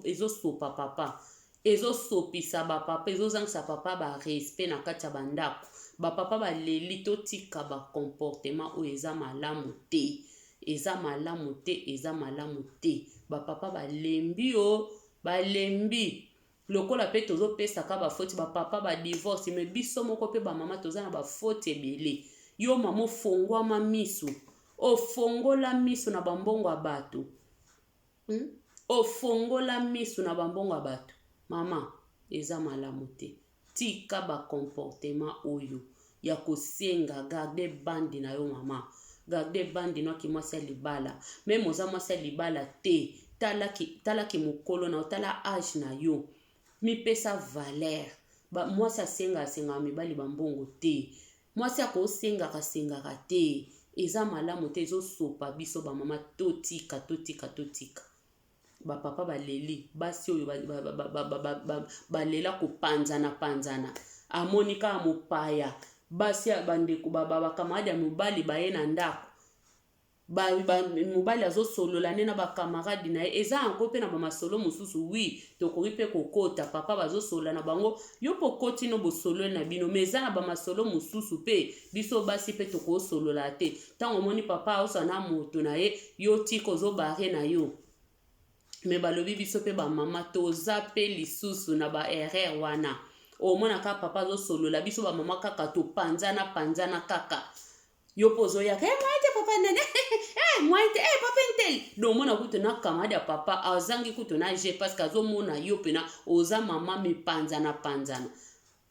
ezosopa papa ezosopisa bapapa ezozangisa papa ba respect na kati ya bandako bapapa baleli totika ba comportement oyo eza malamu te bapapa balembi lokola pe tozopesaka bafoti bapapa badivorce me biso moko pe bamama toza na bafoti ebele yo mama ofongwama miso ofongola miso na bambongo ya bato ofongola miso na bambongo ya bato mama eza malamu te tika ba comportement oyo ya kosenga garde bandi na yo mama garde bandi no ki mwasi ya libala meme oza mwasi ya libala te talaki mokolo na otala age na yo mipesa valeur mwasi asenga mibali bambongo te mwasi akosengaka te eza malamu te ezosopa biso bamama totika bapapa baleli basi oyo balela kopanzana amonika mopaya basi bandeko bakamarade ya mobali baye na ndako mobali azosolola nde na bakamarade na ye eza anko mpe na bamasolo mosusu wi tokoki mpe kokota papa bazosolola na bango yo mpo okoti no bosolo na bino me eza na bamasolo mosusu mpe biso basi mpe tokosolola te ntango omoni papa aosala na moto na ye yo tika ozobare na yo me balobi biso mpe bamama toza mpe lisusu na baerreur wana omonaka papa azosolola biso bamama kaka topanzana kaka yo mpo ozoyaka maite papa papa nene moi papa intel donc mona kutu na kamade ya papa azangi kutu na je parce que azomona yo pena oza mama mipanzana panzana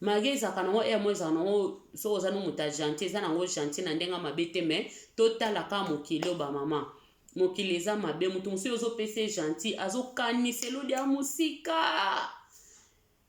mage ezaka nango mo ezaka nango so oza no muta gentil eza nango gentil na ndenga mabe te me totalaka mokili oyo bamama mokili eza mabe mutu mosusu ozopesa gentil azokanisa elodi ya mosika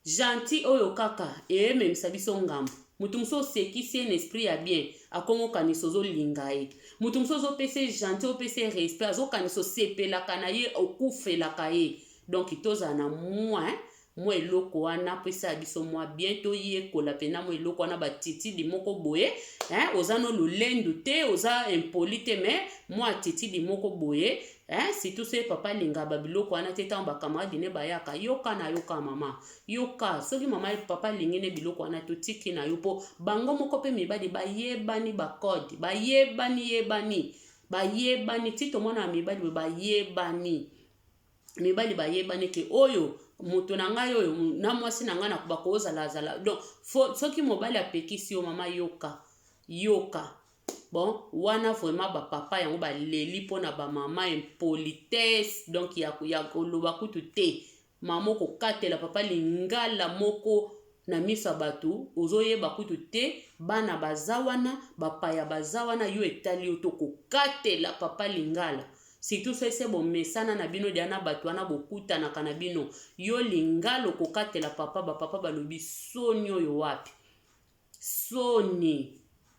gentil oyo kaka eyememisa biso ngambo mutu mosusu osekisi ye na esprit ya bien akomokanisa ozolinga ye mutu mosusu ozopesa gentil opesa respect azokanisa osepelaka na ye okufelaka ye donc tozala na mwa eloko wana pesa biso mwa bien toyekola pena mwa eloko wana batitidi moko boye oza no lulendu te oza impoli te me mwa titidi moko boye surtout se papa linga babiloko wana te ntango bakamaradi ne bayaka yoka na yoka mama yoka soki mama papa lingi ne biloko wana totiki na yo mpo bango moko mpe mibali bayebani bakode bayebani ti tomona mibali bayebani ke oyo moto na ngai oyo na mwasi na ngai na bakozala donc soki mobali apekisi yo mama yoka bon wana vraiment bapapa yango baleli mpona bamama impolitesse donc ya koloba kutu te mama okokatela papa lingala moko na miso ya bato ozoyeba kutu te bana baza wana bapaya baza wana yo etali yo tokokatela papa lingala surtout so ese bomesana na bino dia na bato wana bokutanaka na bino yo lingala okokatela papa bapapa balobi soni oyo wapi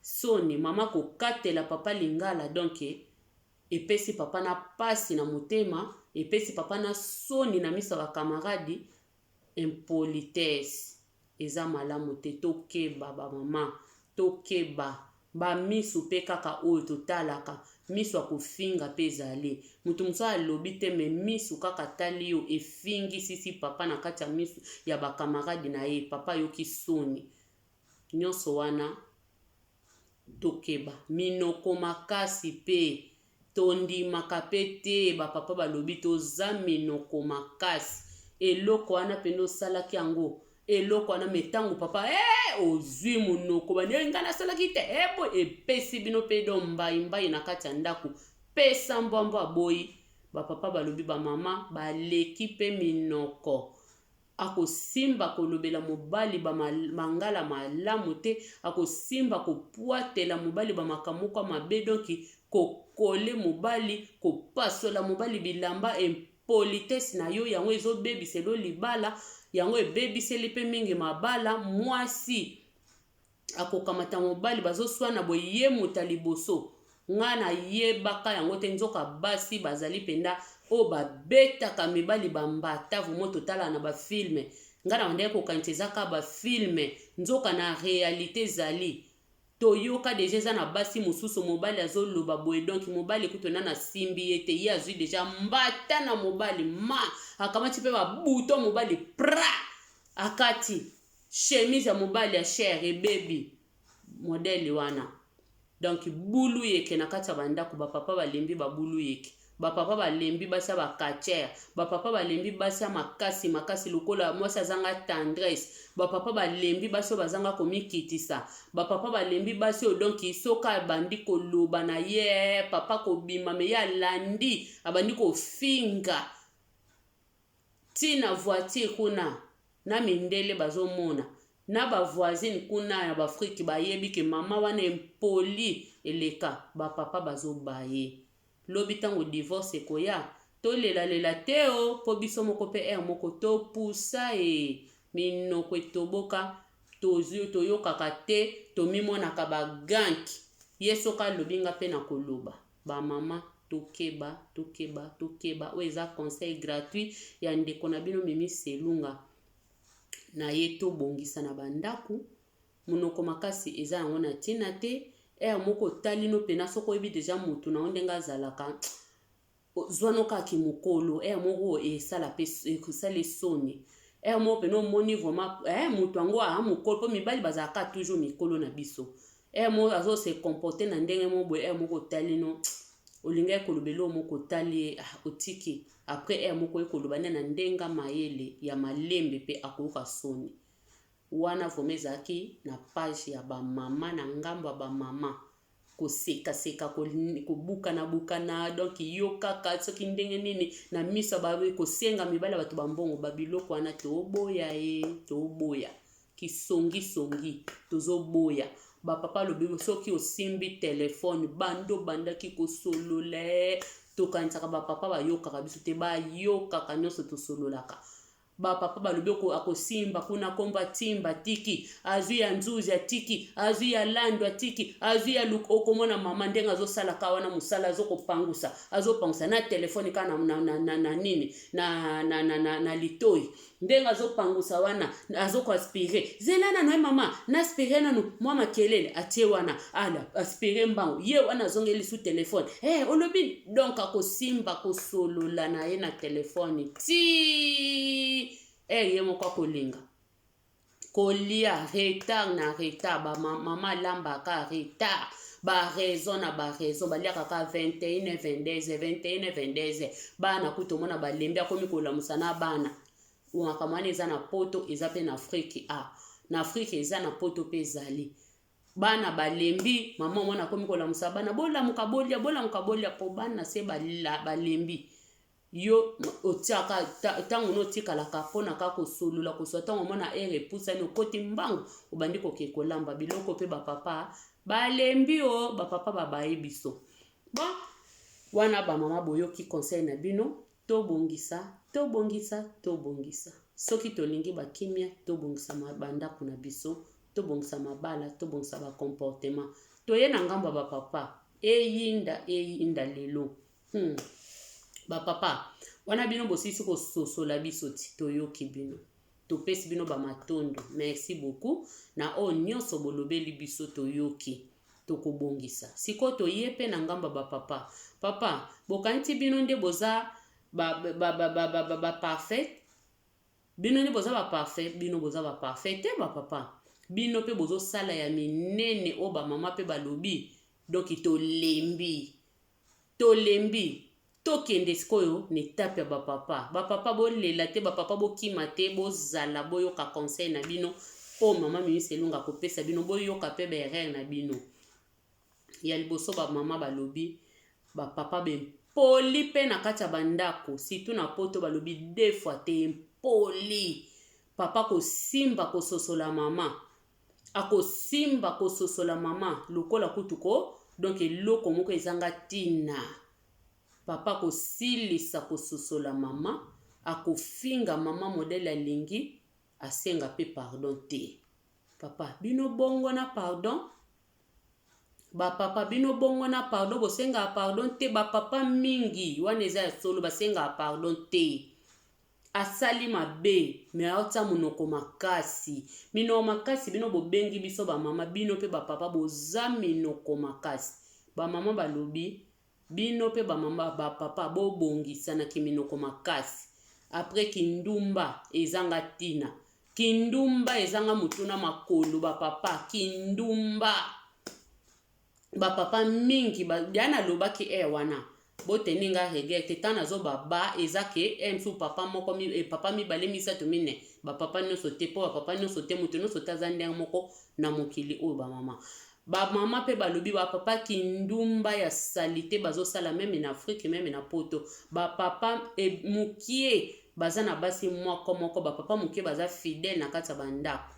soni mama kokatela papa lingala donc epesi papa na pasi na motema epesi papa na soni na miso ya bakamaradi impolitesse eza malamu te tokeba bamama tokeba bamisu mpe kaka oyo totalaka misu ya kofinga mpe ezali mutu mosusu alobi te me misu kaka tali yo efingi sisi papa na kati ya misu ya bakamaradi na ye papa yoki soni nyonso wana tokeba minoko makasi pe tondimaka pe te bapapa balobi toza minoko makasi eloko wana pene osalaki yango eloko wana metango papa ozwi monoko banenga nasalaki te ebo epesi bino pe do mbai na kati ya ndako pesa mbwambo aboyi bapapa balobi bamama baleki pe minoko akosimba kolobela mobali bamangala malamu te akosimba kopwatela mobali bamakamoko mabe donki kokole mobali kopasola mobali bilamba impolitesse na yo yango ezobebiselo libala yango ebebiseli pe mingi mabala mwasi akokamata mobali bazoswana boye ye muta liboso nga na yebaka yango te nzoka basi bazali penda o babetaka mibali bambata vumo totala na bafilme nga na wandeye kokanisa ezaka bafilme nzoka na realite zali toyoka deja eza na basi mosusu mobali azoloba boye donc mobali kutona na simbi ye te ye azwi deja mbata na mobali akamati mpe babuto mobali pra akati chemise ya mobali ya cher ebebi modele wana donc bulu yeke na kati ya bandako bapapa balembi babulu yeke bapapa balembi basi ya bakacher bapapa balembi basi ya makasi lokola mwasi azanga tendresse bapapa balembi basi oyo bazanga komikitisa bapapa balembi basi oyo donki soka abandi koloba na ye papa kobima me ye alandi abandi kofinga tina voiture kuna na mindele bazomona na bavoisine kuna ya bafriki bayebi ke mama wana impoli eleka bapapa bazobaye lobi ntango divorce ekoya tolela te o po biso moko mpe moko topusa minoko etoboka toyokaka te tomimonaka baganki ye soka alobi nga mpe na koloba bamama tokeba oyo eza conseil gratuit ya ndeko na bino Mimi Selunga na ye tobongisa na bandaku monoko makasi eza yango na ntina te moko tali no pena soko oyebi deja mutu na ndenge azalaka zwano kaki mokolo moko esala pe ekusala esoni moko pena omoni vraiment mutu yango mokolo mpo mibali bazalaka toujours mikolo na biso moko azose comporter na ndenge moko boye moko tali no olinga ekolobela moko tali otiki après moko ekoloba na ndenga mayele ya malembe pe akoyoka soni wana vomezaki na page ya bamama na ngambo ya bamama koseka kobukana donc yo kaka soki ndenge nini na miso babe kosenga mibala bato bambongo babiloko wana toboya toboya kisongi tozoboya bapapa lobi soki osimbi telefone bandaki kosolola tokanisaka bapapa bayokaka biso te bayokaka nyonso tosololaka bapapa balobi akosimba kuna komba timba tiki azwi ya nzuzi atiki azwi ya lando atiki azwi ya okomona mama ndenge azosalaka wana mosala azopangusa na telefone kana na nini na litoi ndenge azopangusa wana azokoaspire zela nano mama naspire nano mwa makelele atie wana ala aspire mbango ye wana azongeli su telefone olobi donc akosimba kosolola na ye na telefone ti ye moko kolinga kolia retard na retard mama lambaka retard raison baliaka ka 21 22 bana kutomona balembi akomi kolamusa na bana wakamana eza na poto eza pe na Afrique na Afrique eza na poto pe zali bana balembi mama mona akomi kolamusa bana bolamuka bolia po bana se balembi yo otiaka tango no tikalaka pona ka kosolula kosota mona erepusa ni okoti mbango obandi kokekolamba biloko pe bapapa balembi bapapa babaye biso wana bamama boyoki conseil na bino tobongisa soki tolingi bakimia tobongisa bandako na biso tobongisa mabala tobongisa bakomportement toye na ngambo bapapa eyinda lelo bapapa wana bino bosisi kososola biso ti toyoki bino topesi bino bamatondo merci beaucoup na nyonso bolobeli biso toyoki tokobongisa siko toye pe na ngambo bapapa papa bokanti bino nde boza parfait bino nde boza parfait bino boza parfait te bapapa bino pe bozo sala ya minene bamama pe balobi donc tolembi tokende sikoyo na etape ya bapapa bolela te bapapa bokima te bozala boyoka conseil na bino po mama Ministre Lunga kopesa bino boyoka pe berere na bino ya liboso bamama balobi bapapa poli pe na kati ya bandako surtout na poto balobi 2 fois te poli papa kosimba kososola mama akosimba kososola mama lokola kutuko donc eloko moko ezanga tina papa kosilisa kososola mama akofinga mama modele alingi asenga pe pardon te papa bino bongo na pardon bapapa bino bongo na pardon bosenga pardon te bapapa mingi wana eza ya solo basenga pardon te asali mabe me aota monoko makasi minoko makasi bino bobengi biso bamama bino pe bapapa boza minoko makasi bamama balobi bino pe bamama bapapa bobongisa na kiminoko makasi après kindumba ezanga tina kindumba ezanga mutuna makolo bapapa kindumba bapapa mingi yana lobaki wana boteninga regete tana zo baba ezake emsu papa moko papa mibale misato mine bapapa nyonso te po bapapa nyonso te mutu nyonso taza ndenge moko na mokili oyo bamama bamama pe balobi bapapa kindumba ya salite bazosala meme na Afrique meme na poto bapapa mukie baza na basi moko bapapa mukie baza fidèle na kati ya bandako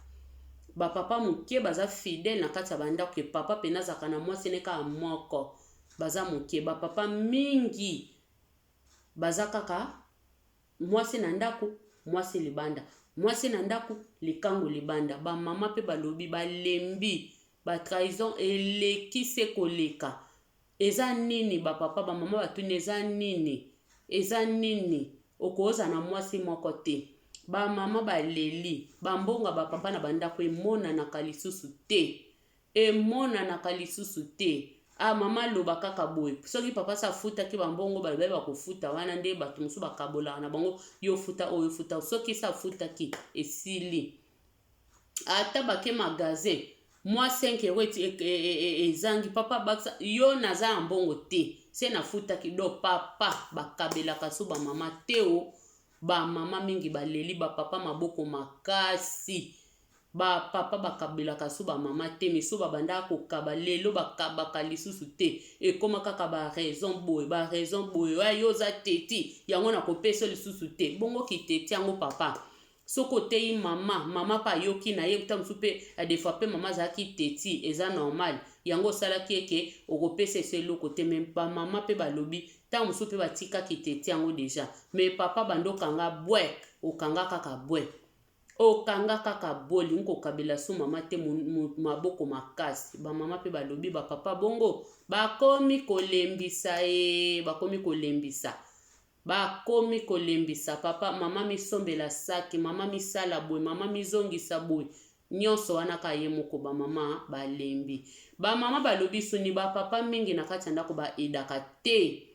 bapapa mukie baza fidèle na kati ya bandako ke papa pe nazaka na mwasi neka moko baza mukie bapapa mingi baza kaka mwasi na ndako mwasi libanda mwasi na ndako likango libanda bamama pe balobi balembi trahison elekise koleka eza nini bapapa bamama batuni eza nini okoza na mwasi moko te bamama baleli bambonga bapapa na bandako emonanaka lisusu te mama loba kaka boye soki papa safutaki bambongo balobi bakofuta wana nde bato mosusu bakabolaka na bango yo futa oyo futa soki safutaki esili ata bake magazin moi 5 euros ezangi papa baksa yo naza ya mbongo te se nafutaki do papa bakabelaka so bamama teo bamama mingi baleli bapapa maboko makasi ba papa bakabela kasu ba mama te miso ba banda ko kaba lelo bakabaka lisusu te ekoma kaka ba raison boye wa yoza teti yango na kopesa lisusu te bongo kiteti yango papa soko te mama pa yoki na ye ta musupe a des fois pe mama zaki teti eza normal yango sala kieke okopesa selo kote même ba mama pe balobi ta musupe batika kiteti yango déjà mais papa bando kanga bwe okanga kaka bwe okanga kaka boli nko kabela so mama te maboko makasi ba mama pe balobi ba papa bongo bakomi kolembisa papa mama misombela saki mama misala boy mama mizongisa boy nyonso wana ka ye moko ba mama balembi ba mama balobi suni ba papa mingi na kati ndako ba edaka te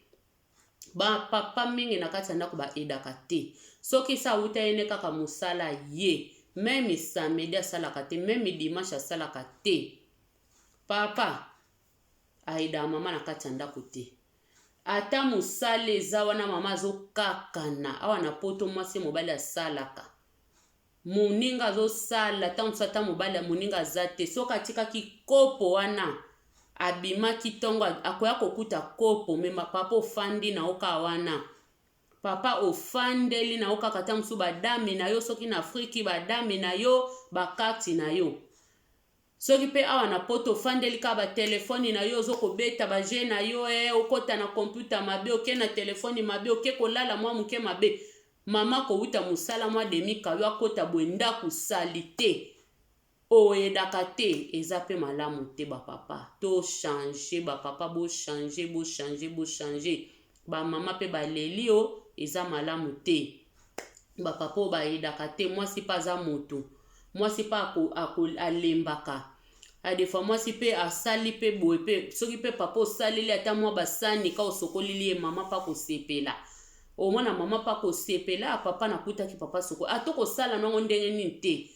ba papa mingi na kati ndako ba edaka te soki sa uta ene kaka musala ye même samedi asalaka te même dimanche asalaka te papa aida mama na kati ndako te ata musala eza wana mama azokakana awa na poto mwasi mobali asalaka moninga azosala ta musata mobali moninga aza te soki atikaki kopo wana abimaki ntongo akoya kokuta kopo mema papa ofandi na oka wana papa ofandeli na oka kata musu badami na yo soki na Afriki badami na yo bakati na yo soki pe awa na poto ofandeli ka ba telefoni na yo ozokobeta ba je na yo okota na computer mabe oke na telefoni mabe oke kolala mwa muke mabe mama ko uta musala mwa demi kayo akota bwenda kusali te oyedaka te eza pe malamu te ba papa to changer ba papa bo changer ba mama pe baleli o eza malamu te ba papa bayedaka te mwasi pa za moto mwasi pa alembaka a des fois mwasi pe asali pe boye pe soki pe papa osaleli ata mwa basani ka osokolili ye mama pa kosepela omona mama pa kosepela papa nakutaki papa soko atoko sala nango ndenge nini te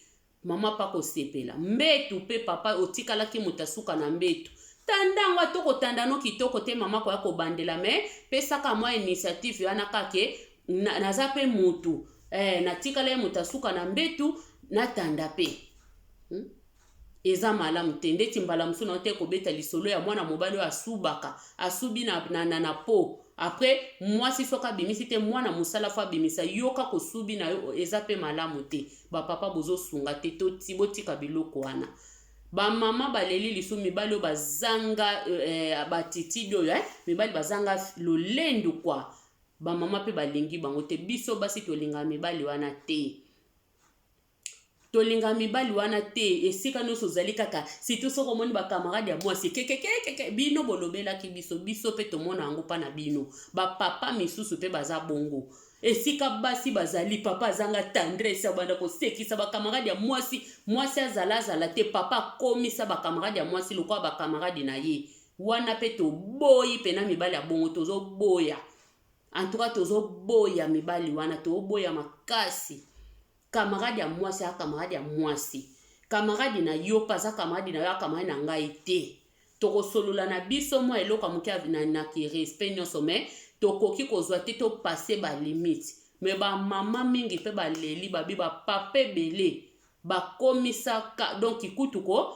mama pa kosepela mbetu pe papa otikalaki mutasuka na mbetu tandango atoko tandano kitoko te mama ko ya kobandela me pesaka mwa initiative wana kake naza pe mutu natikala ye mutasuka na mbetu natanda pe eza malamu te ndeti mbala musu na te kobeta lisolo ya mwana mobali asubaka asubi na po après mwasi soka bimisi te mwana musala fa bimisa yoka kosubi na yo eza pe malamu te ba papa bozo sunga te to tibotika biloko wana ba mama baleli lisu mibali bazanga batitido mibali bazanga lolendu kwa ba mama pe balingi bango te biso basi tolinga mibali wana te tolinga mibali wana te esika noso zali kaka sito soko moni ba camarade ya mwasi keke bino bolobela ki biso pe tomona ngo pa na bino ba papa misusu pe baza bongo esika basi bazali papa zanga tendresse banda ko sekisa ba camarade ya mwasi azala te papa komisa ba camarade ya mwasi lokwa ba camarade na ye wana pe to boyi pe na mibali ya bongo tozo boya en tout cas tozo boya mibali wana to boya makasi camarade ya mwasi a camarade ya mwasi camarade na yo paza camarade na yo camarade na ngai te toko solola na biso mo eloko muke na ki respect nyonso me tokoki kozwa te to passer ba limite me ba mama mingi pe ba leli babi ba pape belé ba komisa donc kutuko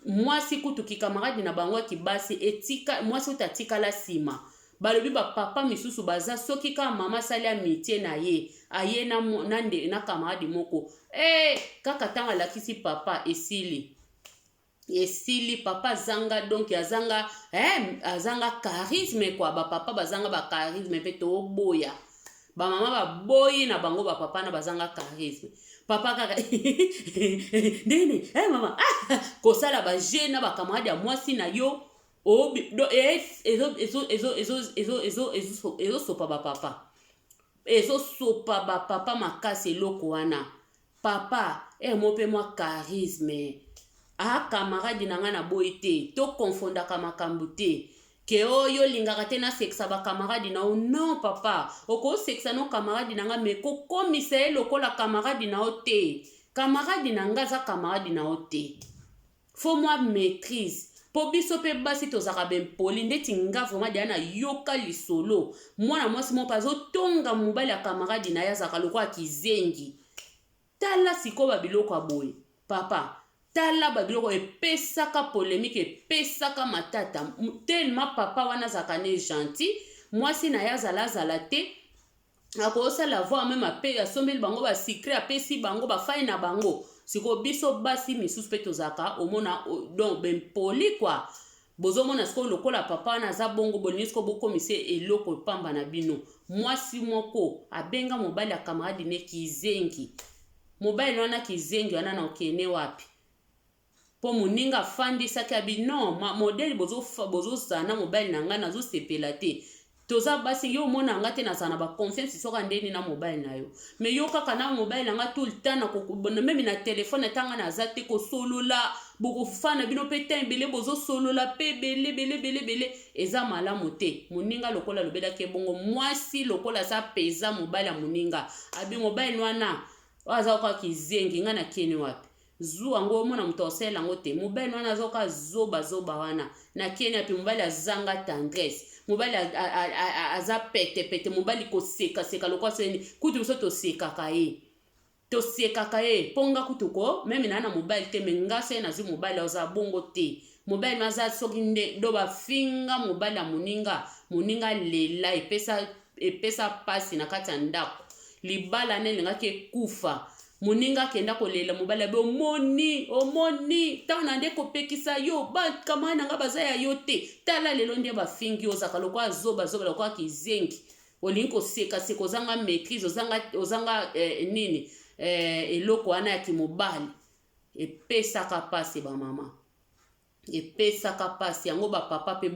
mwasi kutuki camarade na bango ki basi etika mwasi utatika la sima balobi ba papa misusu baza soki ka mama sali amitié na ye aye na camarade moko kaka tanga lakisi papa esili papa zanga donc azanga charisme kwa ba papa bazanga ba charisme pe to boya ba mama ba boyi na bango ba papa na bazanga charisme papa kaka ndene mama kosala ba jeune na ba camarade ya mwasi na yo ezo sopa ba papa sopa ba papa makasi eloko wana papa mope mwa charisme camarade na nga na boyi te to confondaka makambo te ke oyo lingaka te na sexa ba camarade na o non papa oko sexa no camarade na nga me ko komisa ye lokola camarade na o te camarade na nga za camarade na o te faut moi maîtrise po biso pe basi tozaka ben poli ndeti nga vraiment dia na yoka lisolo mwana mwasi mo pazo tonga mobali ya camarade na ya zaka lokwa kizengi tala siko ba biloko aboye papa tala babiloko epesaka polémique epesaka matata tellement papa wana azalaka ne gentil mwasi na ye azala te akosala voir même ape asombeli bango basikre apesi bango bafai na bango siko biso basi misusu mpe tozalaka omona donc bempoli kwa bozomona siko lokola papa wana aza bongo bolingi siko bokomise eloko pamba na bino mwasi moko abenga mobali ya kamaradi ne kizengi mobali wana kizengi wana na okene wapi po moninga afandisaki abi non modele bozozana mobali na ngai nazosepela te toza basi yo mona nga te nazana ba confiance soka ndeni na mobile na yo mais yo kaka na mobile nga tout le temps na kokubona même na téléphone tanga na zate ko solola boko fana bino peta mbele bozo solola pe bele eza malamu te moninga lokola lobela ke bongo mwasi lokola sa peza mobile ya moninga abi mobile wana waza kwa kizengi nga na kene wapi zu ango mona mtosela ngo te mobile wana zoka zoba wana na kene api mobile azanga tendresse mobali aza pete mobali koseka lokwa seni kutu biso tosekaka ye ponga kutuko meme na mobali te menga se na zi mobali oza bongo te mobali maza soki nde do bafinga mobali ya moninga lela epesa pasi na kati ya ndako libala ne lingaki ekufa moninga kenda kolela mobali abe omoni tango na nde kopekisa yo bakamani nanga baza ya yo te tala lelo nde bafingi ozaka lokwa zoba lokwa kizengi olingi koseka ozanga maîtrise ozanga nini eloko wana ya kimobali epesaka pasi bamama epesaka pasi yango bapapa mpe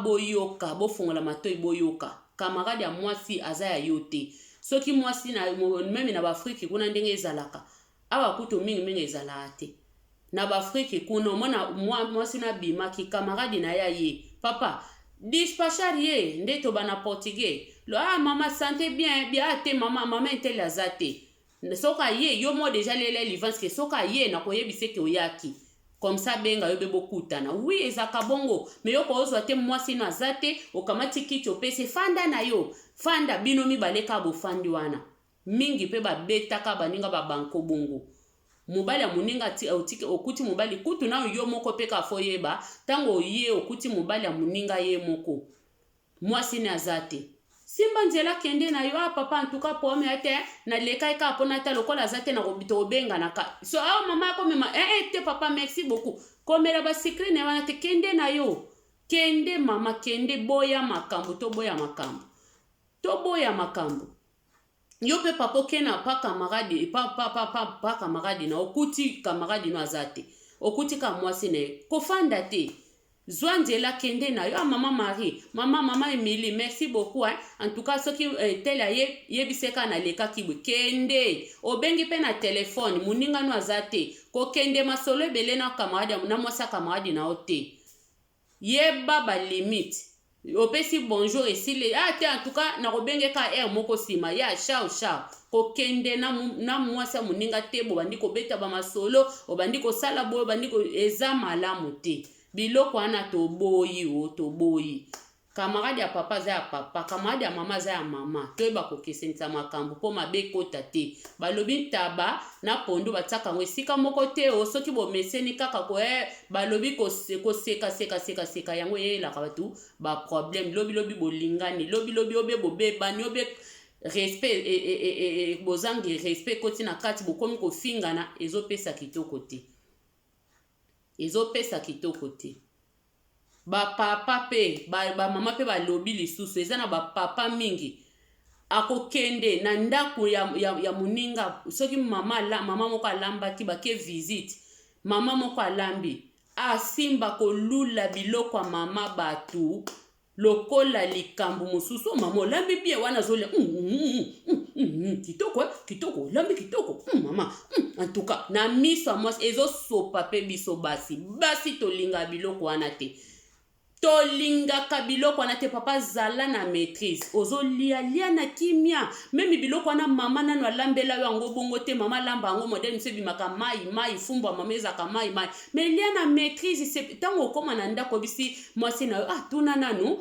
boyoka bofungola matoi boyoka kamarade ya mwasi aza ya yo te soki mwasi na meme na baafrike kuna ndenge ezalaka awa kutu mingi ezalaka te na baafrike kuna omona mwasi na bimaki kamaradi na ya ye papa dispachar ye nde tobana portugais mama sante bien te mama intele aza te soka ye yo mo deja lela livance ke soka ye na koyebise ke oyaki comme ça benga yo bebokutana oui ezaka bongo mais yo kozwa te mwasi no aza te okamati kicho opese fanda na yo fanda bino mibale ka bofandi wana mingi pe babetaka baninga babanko bongo mobali ya moninga okuti mobali kutu na yo moko pe ka foyeba tango ye okuti mobali ya moninga ye moko mwasi ne aza te simba nzela kende na yo papa antuka pome ate na leka ka pona ta lokola aza te na kobito obenga na ka so mama ko mema te papa merci beaucoup komela ba secret ne wana te kende na yo kende mama kende boya makambo to boya makambo yo pe papa kena pa kamaradi pa kamaradi na okuti kamaradi no azate okuti ka mwasi ne kofanda te Zwanzela kende na yo mama Marie mama Emily merci beaucoup en tout cas soki tela ye biseka na leka kibwe kende obengi pe na telefone muninga no azate ko kende masolo ebele na kamaradi na mwasa kamaradi na ote yeba ba limite opesi bonjour esile te en tout cas na kobenge ka moko sima ya chao ko kende na mwasa muninga te bo bandi ko beta ba masolo obandi ko sala boyo bandi ko eza malamu te biloko wana toboyi kamaradi ya papa za ya papa kamaradi ya mama za ya mama toyeba kokesenisa makambo po mabe kota te balobi taba na pondu bataka ngo esika moko te soki bomeseni kaka ko balobi koseka yango eyelaka batu ba problème lobi bolingani lobi obe bobebani obe respect bozangi respect koti na kati bokomi kofingana ezopesa kitoko te bapapa pe bamama pe balobi lisusu eza na bapapa mingi akokende na ndako ya moninga soki mama moko alambaki bake visite mama moko alambi asimba kolula biloko ya mama batu lokola likambo mosusu mama olambi bie wana zolia kitoko lambi kitoko mama en tout cas na miso ya mwasi ezosopa pe biso basi tolinga biloko wana te tolingaka biloko wana te papa zala na maîtrise ozolia na kimia meme biloko wana mama nano alambela yango bongo te mama lamba yango modèle mse bimaka mai fumba mama ezaka mai mais lia na maîtrise tango okoma na ndako bisi mwasi na yo tuna nanu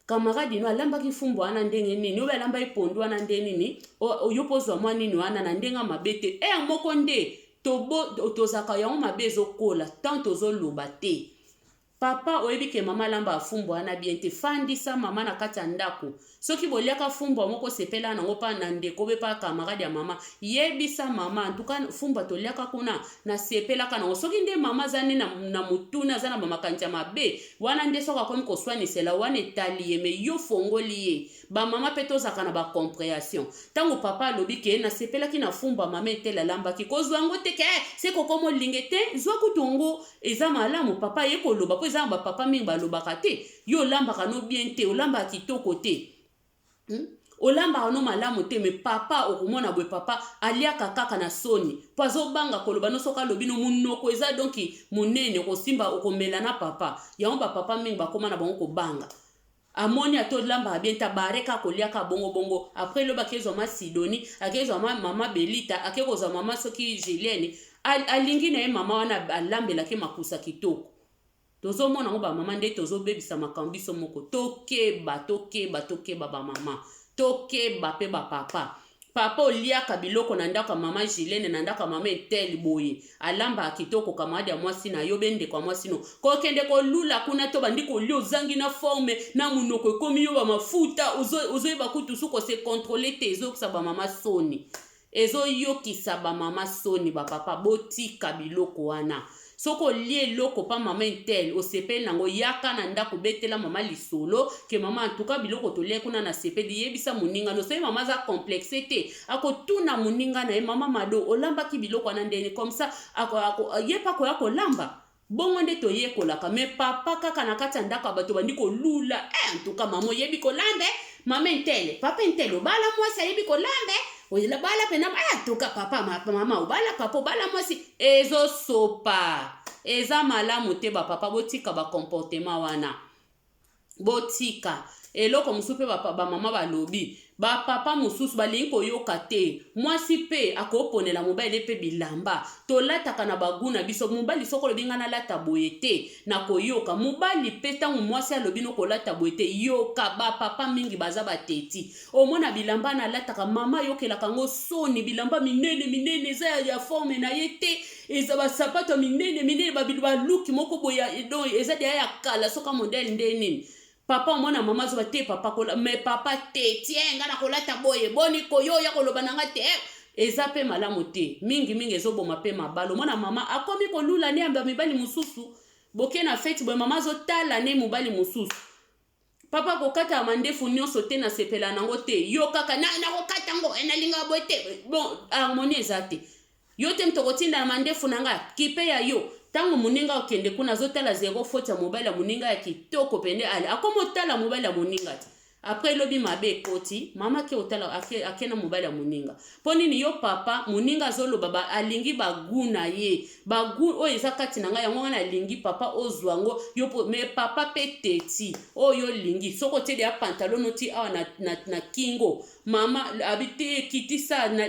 camarade no alamba ki fumbo wana ndenge nini obe alamba ipondu wana ndenge nini oyopozwa mwa nini wana na ndenga mabete moko nde tozaka yango mabe ezokola tant tozoloba te. Papa oyebi ke mama lamba afumbo wana bien te fandisa mama na kati ya ndako soki boliaka fumbo moko sepela nango pa na ndeko be pa camarade ya mama yebisa mama en tout cas fumbo toliaka kuna na sepelaka nango soki nde mama zane na mutuna zana mama kantia mabe wana nde soka komi koswanisela wana etali ye me yo fongoli ye ba mama pe tozaka na ba compréhension tango papa alobi ke na sepelaki na fumbo mama etela lambaki kozwa ngo te ke se kokomo lingete zwa kutongo eza malamu papa ye koloba po eza ba papa mingi balobaka te yo lambaka no bien te olamba kitoko te olamba no malamu te me papa okomona bwe papa aliaka kaka na soni po azobanga koloba no soka lobi no munoko eza donki munene kosimba okomela na papa yango ba papa mingi bakoma na bango kobanga amoni ato lamba abienta bareka koliaka bongo bongo après loba kezo ma Sidoni akezo mama Belita akezo mama soki Julienne alingi na ye mama wana alambela ke makusa kitoko tozo mona ngo ba mama nde tozo bebisa makambiso moko tokeba ba mama tokeba pe ba papa oliaka biloko na ndaka mama Julienne na ndaka mama Etel boye alamba kitoko kamadi ya mwasi na yo bende kwa mwasi no ko kende ko lula kuna to bandi ko lio zangi na forme na munoko ekomi yo ba mafuta uzo ba kutu suko se contrôler tezo sa ba mama soni ezo yokisa ba mama soni ba papa botika biloko wana soko lie loko pa mama Etel o sepeli nango yaka na ndako betela mama lisolo ke mama en tout cas biloko to lie kuna na sepeli yebisa muninga no sai mama za complexe te akotuna muninga na mama mado olamba ki biloko na ndeni comme ça yepa ko yako lamba bongo nde to yekolaka me papa kaka na kati ndako bato bandi ko lula en tout cas mama yebi ko lambe mama Etel papa Etel obala mwasi yebi ko lambe oyela bala pena tuka papa mama obala papa obala mwasi ezo sopa eza malamu te ba papa botika ba comportement wana botika eloko musupe ba mama balobi ba papa mususu balingi koyoka te mwasi pe akoponela mobali pe bilamba tolataka na baguna biso mobali soko lobi ngana lata boye te na koyoka mobali pe tangu mwasi alobi no kolata boye te yoka ba papa mingi baza bateti omona bilamba na lataka mama yokelaka ngo soni bilamba minene eza ya forme na ye te eza ba sapato minene ba look moko boya don eza dia ya kala soka model ndenini papa mwana mama zo te papa kola me papa te tienga na kolata boye boni koyo ya koloba nanga te eza pe malamu te mingi ezoboma pe mabalo mwana mama akomi kolula ne amba mibali mususu boke na fete boye mama zo tala ne mobali mususu papa kokata mandefu nyonso te na sepela nango te yo kaka na kokata ngo enalinga boye te bon harmonie eza te yo te mtokotinda na mandefu nanga kipe ya yo tango muninga okende kuna zotala zero faute ya mobile ya muninga ya kitoko pende ale akomo tala mobile ya muninga ti après lobi mabe koti mama ke otala akena mobile ya muninga poni ni yo papa muninga zolo baba alingi baguna ye bagu o ezakati nanga yango wana alingi papa ozwango yo me papa peteti o yo lingi soko tede ya pantalon oti awa na kingo mama abite kitisa na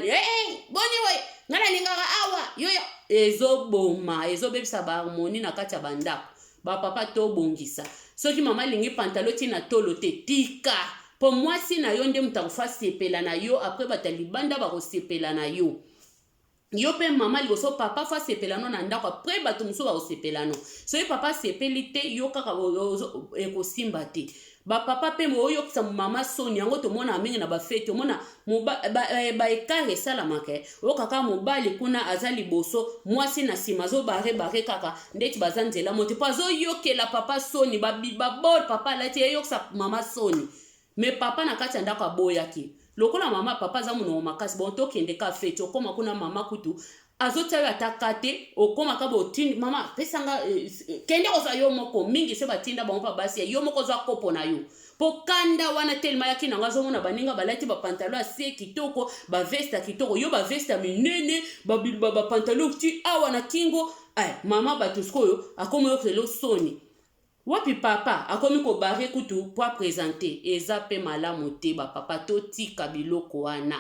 boni we ngana lingaka awa yo ezoboma ezobebisa ba harmonie na kati ya bandako ba papa to bongisa soki mama lingi pantaloti na tolo te tika po mwasi na yo nde mutakufa sepela na yo après batalibanda ba kosepela na yo pe mama liboso papa fa sepela no na ndako après bato muso ba kosepela no soki papa sepeli te yo kaka ekosimba te ba papa pe moyo kisa mama soni yango to mona mingi na ba fete mona ba ekare sala make o kaka mobali kuna azali boso mwasi na sima zo bare kaka ndeti bazanzela mote pazo yokela papa soni ba bol papa lati yoksa mama soni me papa na kati ndako aboyaki lokola mama papa za muno makasi bon to kende ka fete okoma kuna mama kutu azotsayo atakate okoma ka botindi mama pesanga kende kosa yo moko mingi se batinda bango pa basi yo moko za kopo na yo pokanda wana telma yaki na ngazo mona baninga balati ba pantalon ase kitoko ba veste kitoko yo ba veste minene ba pantalon ti awa na kingo mama batuskoyo akomo yokelo soni wapi papa akomi ko bare kutu pour présenter eza pe malamu te ba papa totika biloko wana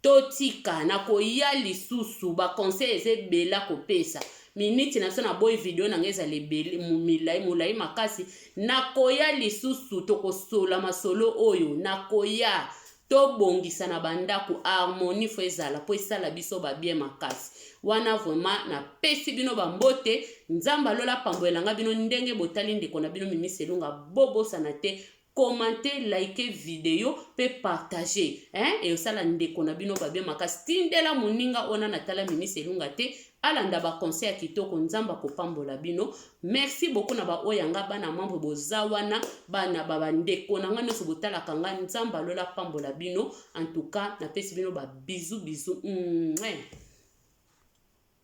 totika na koya lisusu ba conseil ezebela kopesa miniti na so na boy video na ngeza lebeli mulai makasi nakoya lisusu tokosola masolo oyo nakoya tobongisa na bandako harmonie fo ezala po esala biso babie makasi wana vraiment na pesi bino bambote nzamba lola pamboelanga bino ndenge botali ndeko na bino Mimi Selunga bobosana te commenter, liker vidéo, pe partager. Et osala ndeko na bino babie makasi tindela moninga ona natala Mimi Selunga te alanda ba conseil kitoko nzamba ko pambola bino. Merci beaucoup na ba oyanga bana membre bozawana bana baba ndeko na ngano so botala kanga nzamba lola pambola bino. En tout cas na pesi bino ba bisous.